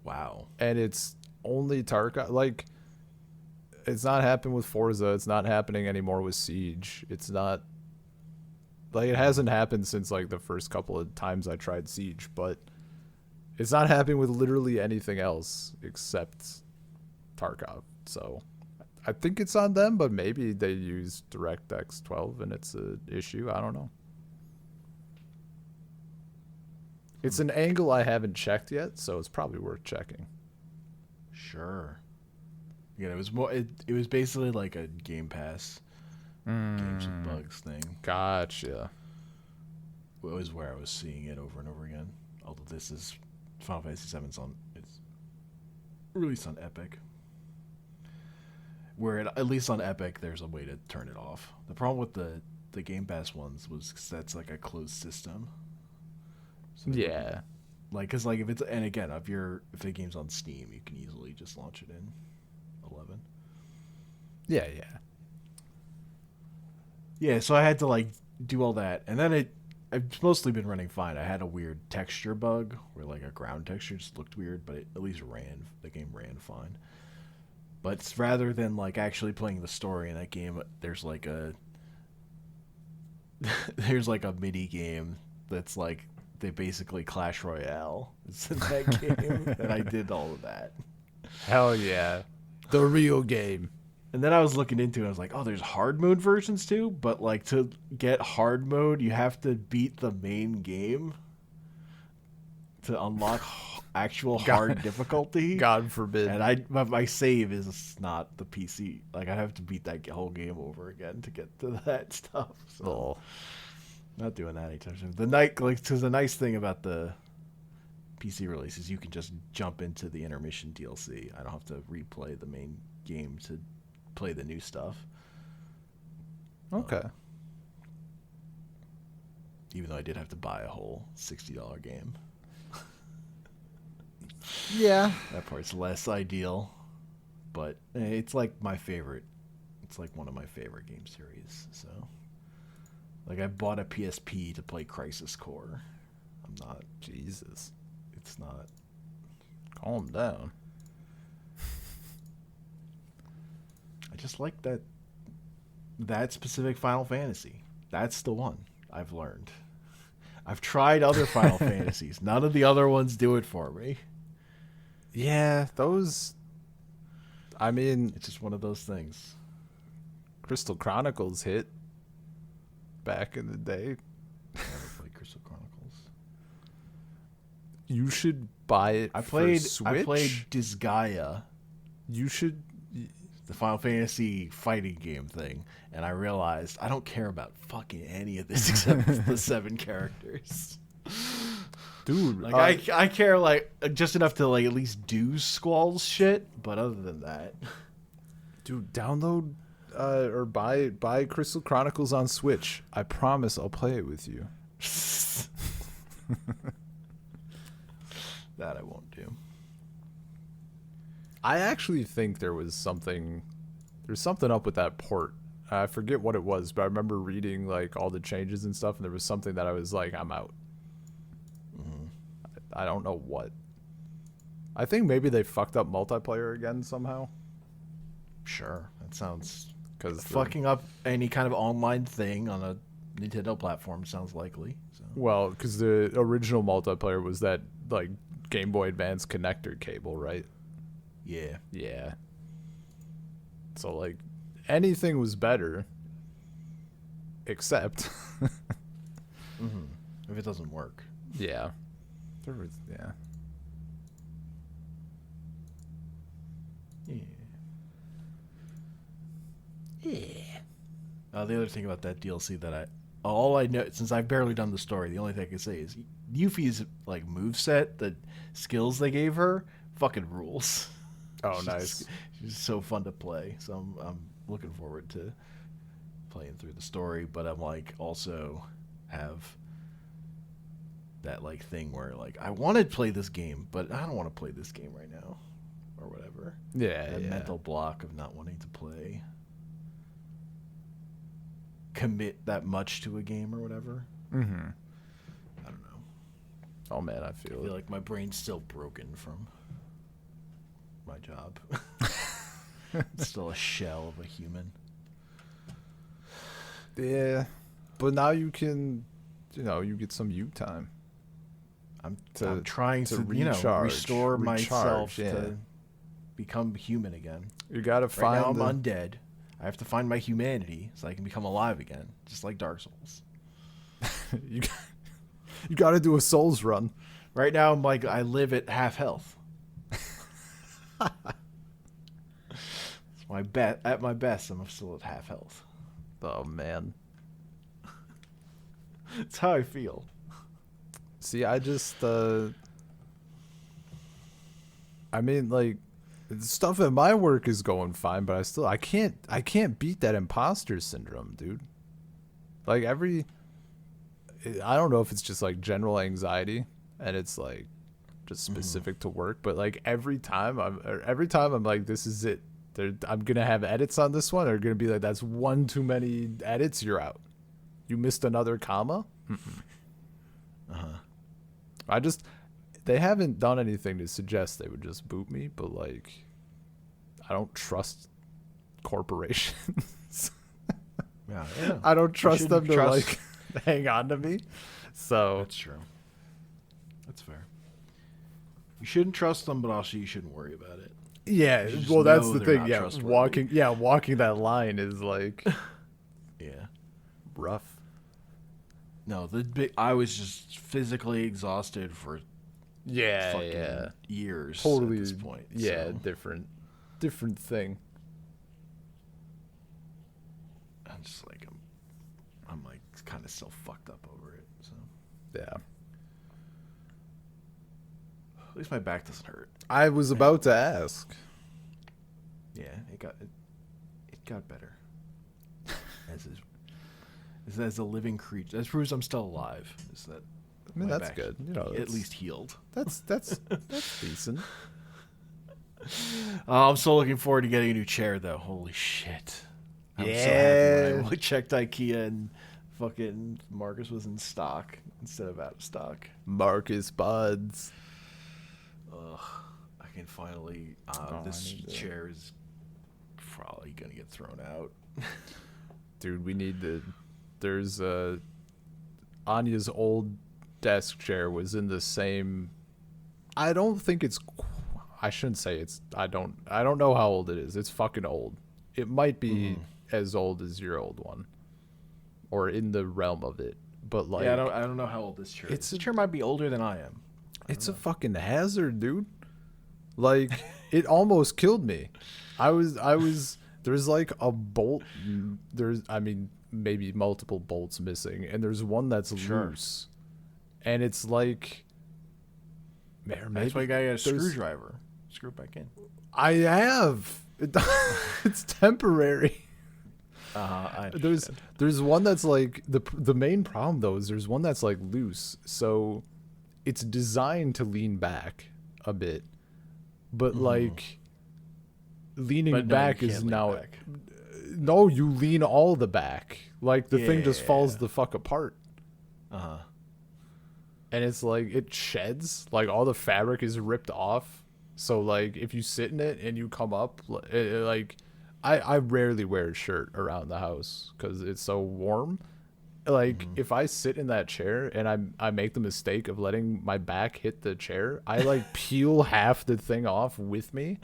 Wow. And it's only Tarkov. Like it's not happening with Forza. It's not happening anymore with Siege. It's not like it hasn't happened since like the first couple of times I tried Siege, but it's not happening with literally anything else except Tarkov. So I think it's on them, but maybe they use DirectX 12 and it's an issue. I don't know. It's an angle I haven't checked yet, so it's probably worth checking. Sure. Yeah, it was more. It was basically like a Game Pass games with bugs thing. Gotcha. It was where I was seeing it over and over again. Although this is Final Fantasy VII's it's released on Epic. Where at least on Epic, there's a way to turn it off. The problem with the Game Pass ones was 'cause that's like a closed system. So Yeah. Like, cause like if it's, and again, if the game's on Steam, you can easily just launch it in 11. Yeah. Yeah, so I had to like do all that, and then it's mostly been running fine. I had a weird texture bug where like a ground texture just looked weird, but it at least the game ran fine. But rather than like actually playing the story in that game, there's like a mini game that's like they basically Clash Royale. It's in that game, and I did all of that. Hell yeah. The real game. And then I was looking into it, I was like, oh, there's hard mode versions too? But like to get hard mode, you have to beat the main game to unlock actual hard difficulty. God forbid. And my save is not the PC. Like I have to beat that whole game over again to get to that stuff. So not doing that anytime soon. The nice thing about the PC release is you can just jump into the intermission DLC. I don't have to replay the main game to play the new stuff. Okay. Even though I did have to buy a whole $60 game. Yeah. That part's less ideal, but it's like my favorite. It's like one of my favorite game series. So, like, I bought a PSP to play Crisis Core. I'm not. Jesus. It's not. Calm down. I just like that specific Final Fantasy. That's the one I've learned. I've tried other Final Fantasies. None of the other ones do it for me. Yeah, those. I mean, It's just one of those things. Crystal Chronicles hit back in the day. I never played Crystal Chronicles. You should buy it. I for played Switch. Disgaea, You should. the Final Fantasy fighting game thing, and I realized I don't care about fucking any of this except the 7 characters. Dude, Like I care like just enough to like at least do Squall's shit, but other than that, dude, download or buy Crystal Chronicles on Switch. I promise I'll play it with you. that I won't do. I actually think there's something up with that port. I forget what it was, but I remember reading like all the changes and stuff, and there was something that I was like, I'm out. I don't know what. I think maybe they fucked up multiplayer again somehow. Sure, that sounds Because fucking up any kind of online thing on a Nintendo platform sounds likely. So. well, because the original multiplayer was that like Game Boy Advance connector cable, right? Yeah. Yeah. So like anything was better, except If it doesn't work. yeah, there was yeah. Yeah. The other thing about that DLC that all I know, since I've barely done the story, the only thing I can say is Yuffie's like moveset, the skills they gave her, fucking rules. Oh, nice. She's so fun to play. So I'm looking forward to playing through the story, but I'm like also have that like thing where like I want to play this game, but I don't want to play this game right now or whatever. Yeah, That yeah. mental block of not wanting to commit that much to a game or whatever. Mm-hmm. I don't know. Oh man, I I feel feel it. like my brain's still broken from my job. It's still a shell of a human. Yeah, but now you can, you get some you time. I'm To- trying to to recharge, restore myself yeah. to become human again. You gotta Right now find I'm undead. I have to find my humanity so I can become alive again, just like Dark Souls. you gotta do a Souls run. Right now I'm like I live at half health. At my best I'm still at half health. Oh man. That's how I feel. See, I just I mean like stuff at my work is going fine, but I can't beat that imposter syndrome, dude. Like I don't know if it's just like general anxiety and it's like just specific to work, but like every time I'm like, this is it. I'm gonna have edits on this one. They're gonna be like, that's one too many edits. You're out. You missed another comma. They haven't done anything to suggest they would just boot me, but like, I don't trust corporations. Yeah. I don't trust them shouldn't to trust- like hang on to me. So That's true. That's fair. You shouldn't trust them, but also you shouldn't worry about it. yeah, You just well that's know the they're thing. not Yeah, trustworthy. walking that line is like Yeah. rough. No, I was just physically exhausted for Yeah, fucking yeah. years Totally. at this point. Yeah, so different thing. I'm just like I'm like kind of still fucked up over it. So Yeah. at least my back doesn't hurt. I was about to ask. Yeah, it got better. As a living creature, that proves I'm still alive. Is that I mean, my that's back good. You know, at that's- least healed. That's decent. I'm still looking forward to getting a new chair, though. Holy shit! I'm so happy when I checked IKEA and fucking Marcus was in stock instead of out of stock. Marcus Buds. Ugh, I can finally. This chair is probably gonna get thrown out. Dude, we need to. There's Anya's old desk chair was in the same. I don't think it's. I shouldn't say it's. I don't know how old it is. It's fucking old. It might be as old as your old one, or in the realm of it. But like, yeah, I don't know how old this chair is. This chair might be older than I am. It's a fucking hazard, dude. Like, it almost killed me. I was. There's like a bolt. Maybe multiple bolts missing, and there's one that's loose, and it's like. That's why you gotta get a screwdriver. Screw it back in. I have. It's temporary. There's one that's like the main problem though is there's one that's like loose, so it's designed to lean back a bit, but like leaning back is now. Back. No, you lean all the back. Like the thing just falls the fuck apart. And it's like it sheds, like all the fabric is ripped off. So like if you sit in it and you come up, I rarely wear a shirt around the house because it's so warm. Like if I sit in that chair and I make the mistake of letting my back hit the chair, I like peel half the thing off with me.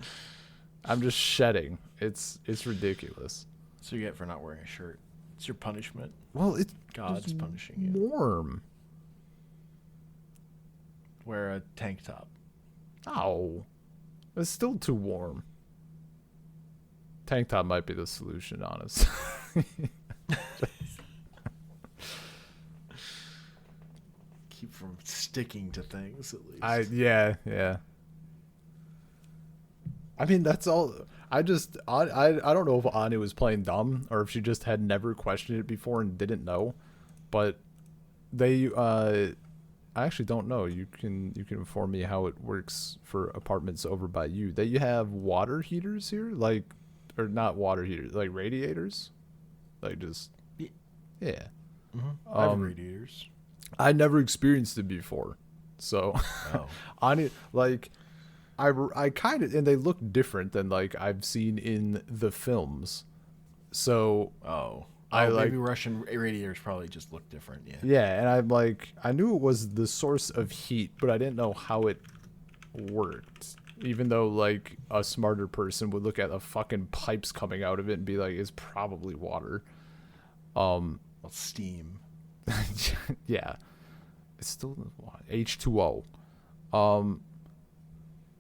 I'm just shedding. It's ridiculous. So you get for not wearing a shirt. It's your punishment. Well, God's punishing you. Warm. Wear a tank top. Oh, it's still too warm. Tank top might be the solution, honestly. Keep from sticking to things, at least. Yeah. I mean, that's all. I don't know if Anya was playing dumb or if she just had never questioned it before and didn't know, but I actually don't know. You can inform me how it works for apartments over by you. That you have water heaters here, like, or not water heaters, like radiators, like just yeah. I have radiators. I never experienced it before, so on it like I kind of, and they look different than like I've seen in the films. So maybe Russian radiators probably just look different. Yeah, and I'm like, I knew it was the source of heat, but I didn't know how it worked. Even though like a smarter person would look at the fucking pipes coming out of it and be like, it's probably water. Well, steam. Yeah, it's still H2O.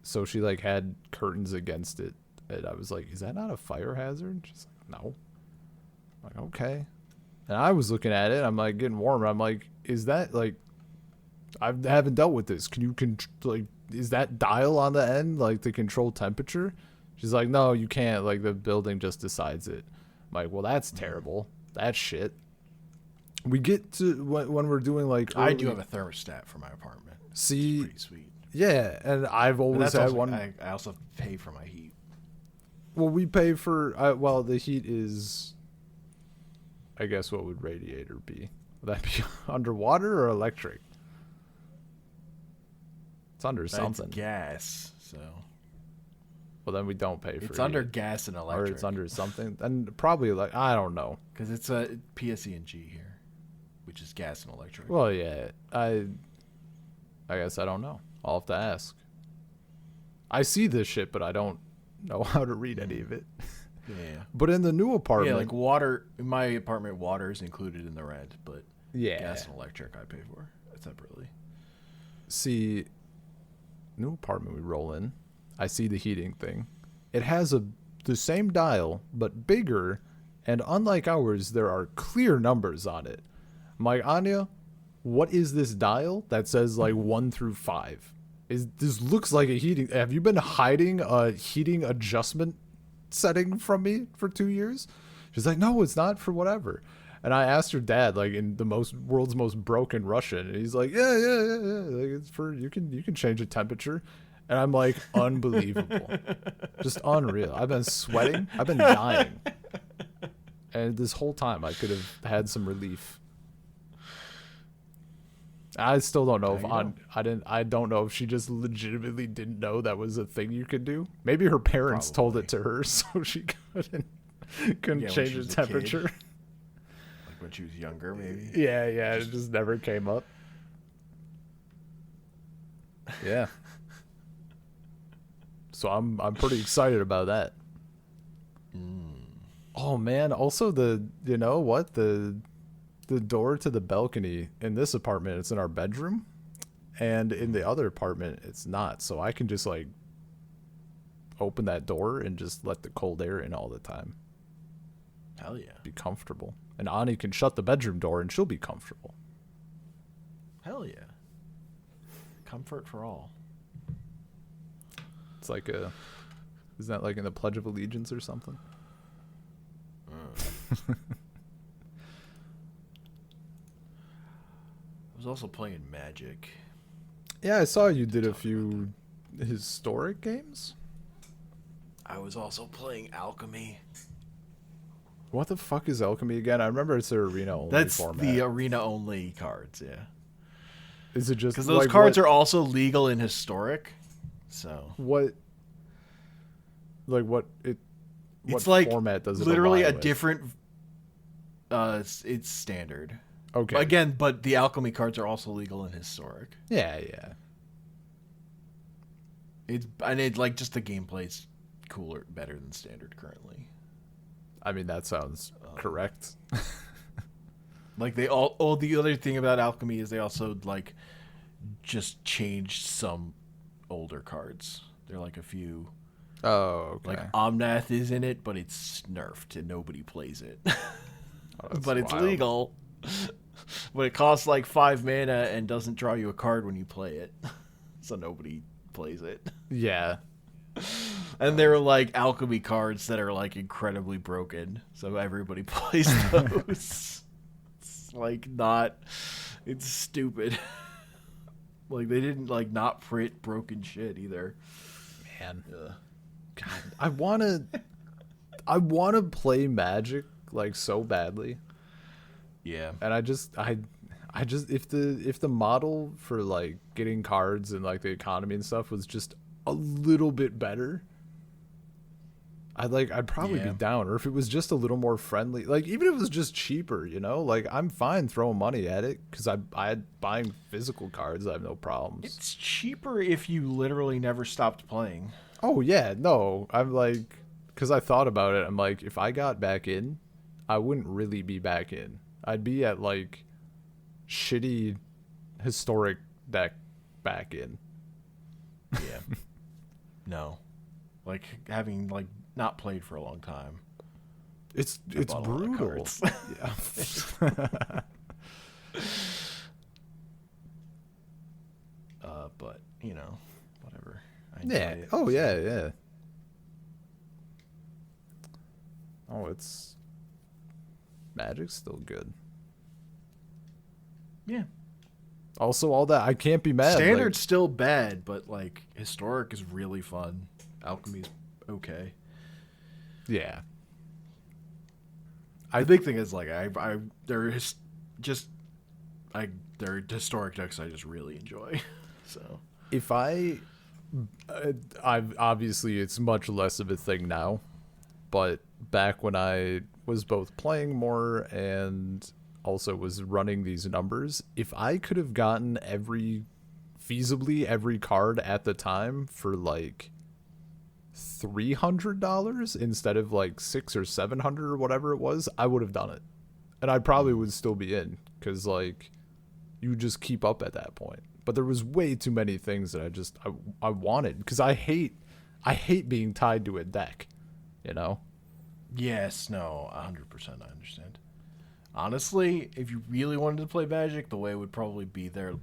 So she like had curtains against it, and I was like, is that not a fire hazard? She's like, no. I'm like, okay. And I was looking at it. I'm like getting warm. I'm like, is that like? I haven't dealt with this. Can you is that dial on the end like to control temperature? She's like, no, you can't. Like the building just decides it. I'm like, well, that's terrible. That's shit. We get to when we're doing like. I do have a thermostat for my apartment. See, it's pretty sweet. Yeah, and I've always had one. I also pay for my heat. Well, we pay for. The heat is. I guess what would radiator be? Would that be underwater or electric? It's under something. It's gas, so. Well, then we don't pay for it. It's under gas and electric. Or it's under something. And probably, like, I don't know. Because it's a PSE&G here, which is gas and electric. Well, yeah. I guess I don't know. I'll have to ask. I see this shit, but I don't know how to read any of it. Yeah. But in the new apartment. Yeah, like water. In my apartment, water is included in the rent, but gas and electric I pay for separately. See, new apartment we roll in. I see the heating thing. It has the same dial, but bigger, and unlike ours, there are clear numbers on it. I'm like, Anya, what is this dial that says like 1 through 5? This looks like a heating. Have you been hiding a heating adjustment setting from me for 2 years? She's like, no, it's not for whatever. And I asked her dad, like in the world's most broken Russian, and he's like, yeah. Like it's for you can change the temperature. And I'm like, unbelievable. Just unreal. I've been sweating. I've been dying. And this whole time I could have had some relief. I still don't know I don't know if she just legitimately didn't know that was a thing you could do. Maybe her parents told it to her so she couldn't change the temperature. Like when she was younger, maybe. Yeah, it just never came up. Yeah. So I'm pretty excited about that. Oh man, also the door to the balcony in this apartment, it's in our bedroom, and in the other apartment it's not. So I can just like open that door and just let the cold air in all the time. Hell yeah. Be comfortable. And Ani can shut the bedroom door and she'll be comfortable. Hell yeah. Comfort for all. It's like isn't that like in the Pledge of Allegiance or something? I was also playing Magic. Yeah, I saw you did a few historic games. I was also playing Alchemy. What the fuck is Alchemy again? I remember it's an arena only format. That's the arena only cards, yeah. Is it just because those cards are also legal in historic? So what? Like what? It's what like format does it? Literally align a with? different. It's standard. Okay. Again, but the Alchemy cards are also legal in historic. Yeah. It's like just the gameplay's cooler, better than standard currently. I mean, that sounds correct. Like they all. Oh, the other thing about Alchemy is they also like just changed some older cards. They're like a few. Oh, okay. Like Omnath is in it, but it's nerfed and nobody plays it. But it's wild. legal. But it costs like 5 mana and doesn't draw you a card when you play it. So nobody plays it. Yeah. And there are like Alchemy cards that are like incredibly broken. So everybody plays those. It's like not. It's stupid. Like they didn't like not print broken shit either. Man. God, I wanna play Magic like so badly. Yeah. And I just if the model for like getting cards and like the economy and stuff was just a little bit better, I'd probably be down. Or if it was just a little more friendly, like even if it was just cheaper, like I'm fine throwing money at it because I buying physical cards, I have no problems. It's cheaper if you literally never stopped playing. Oh yeah, no, I'm like, because I thought about it, I'm like, if I got back in, I wouldn't really be back in. I'd be at like shitty historic deck back in. Yeah. No. Like having like not played for a long time. It's brutal. Yeah. But whatever. I Yeah. enjoy it, Oh so. yeah. Oh, it's Magic's still good. Yeah. Also, all that I can't be mad. Standard's still bad, but like historic is really fun. Alchemy's okay. Yeah. The big thing is like their historic decks I just really enjoy. So If I've obviously it's much less of a thing now, but back when I was both playing more and also was running these numbers, if I could have gotten feasibly every card at the time for like $300 instead of like $600 or $700 or whatever it was, I would have done it, and I probably would still be in because like you just keep up at that point. But there was way too many things that I wanted because I hate being tied to a deck, yes, no, 100%. I understand. Honestly, if you really wanted to play Magic, the way would probably be their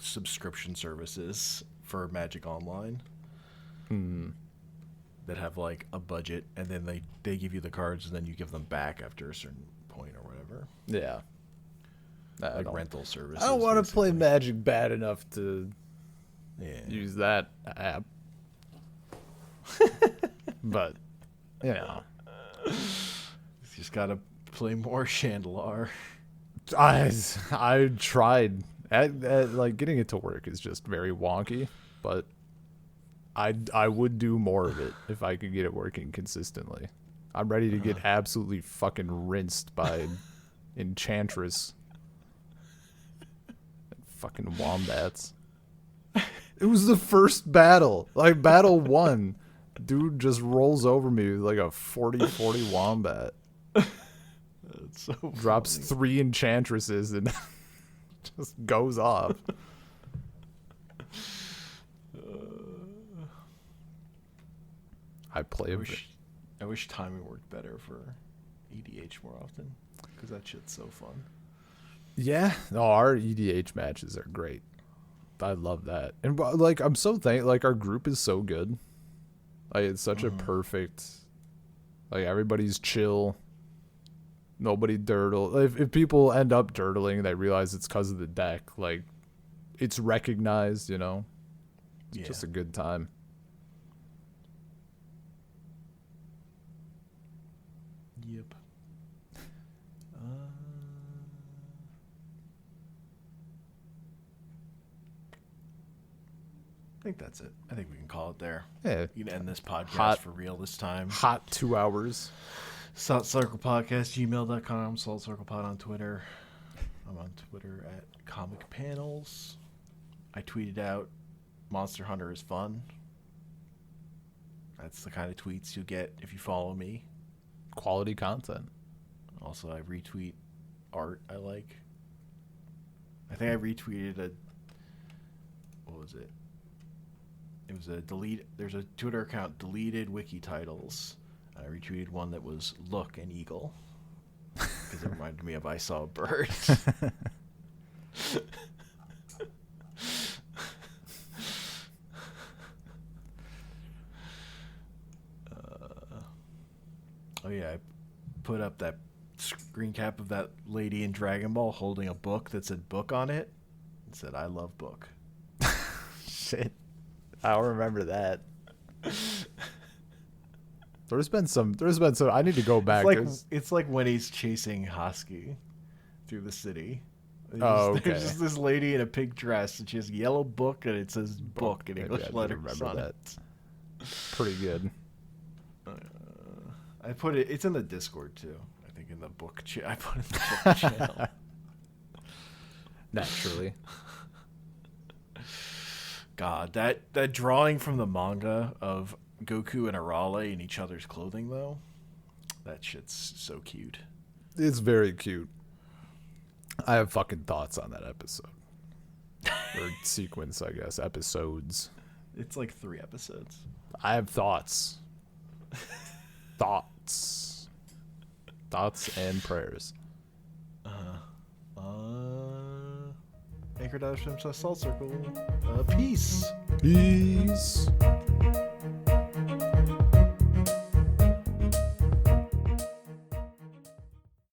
subscription services for Magic Online that have like a budget, and then they give you the cards, and then you give them back after a certain Point or whatever. Yeah. Like rental services. I don't want to basically. play Magic bad enough to use that app. But, You just gotta play more Chandelar. I tried. Like getting it to work is just very wonky, but I would do more of it if I could get it working consistently. I'm ready to get absolutely fucking rinsed by Enchantress. Fucking wombats. It was the first battle. Like battle 1. Dude just rolls over me with like a 40-40 wombat. That's so Drops funny. 3 enchantresses and just goes off. I play I wish timing worked better for EDH more often, because that shit's so fun. Yeah, no, our EDH matches are great. I love that, and like I'm so like our group is so good. Like it's such a perfect. Like everybody's chill. Nobody dirtle. If people end up dirtling, they realize it's because of the deck. Like it's recognized, you know. It's just a good time. Yep. I think that's it. I think we can call it there. Yeah. We can end this podcast for real this time. Hot 2 hours. Salt Circle Podcast, gmail.com, Salt Circle Pod on Twitter. I'm on Twitter at Comic Panels. I tweeted out Monster Hunter is fun. That's the kind of tweets you get if you follow me. Quality content. Also, I retweet art I like. I think I retweeted what was it? It was there's a Twitter account, Deleted Wiki Titles. I retweeted one that was Look an Eagle. Because it reminded me of I Saw a Bird. Oh yeah, I put up that screen cap of that lady in Dragon Ball holding a book that said book on it. It said, I love book. Shit. I don't remember that. There's been some I need to go back. It's like when he's chasing Husky through the city. Okay. There's just this lady in a pink dress and she has a yellow book and it says book in Maybe English I letters remember on that. it. Pretty good. I put it. It's in the Discord too. I think in the book. I put it in the book channel. Naturally. God, that drawing from the manga of Goku and Arale in each other's clothing, though, that shit's so cute. It's very cute. I have fucking thoughts on that episode. Or sequence, I guess. Episodes. It's like 3 episodes. I have thoughts. Thoughts and prayers. Anchor.fm/Salt Circle. Peace. Peace.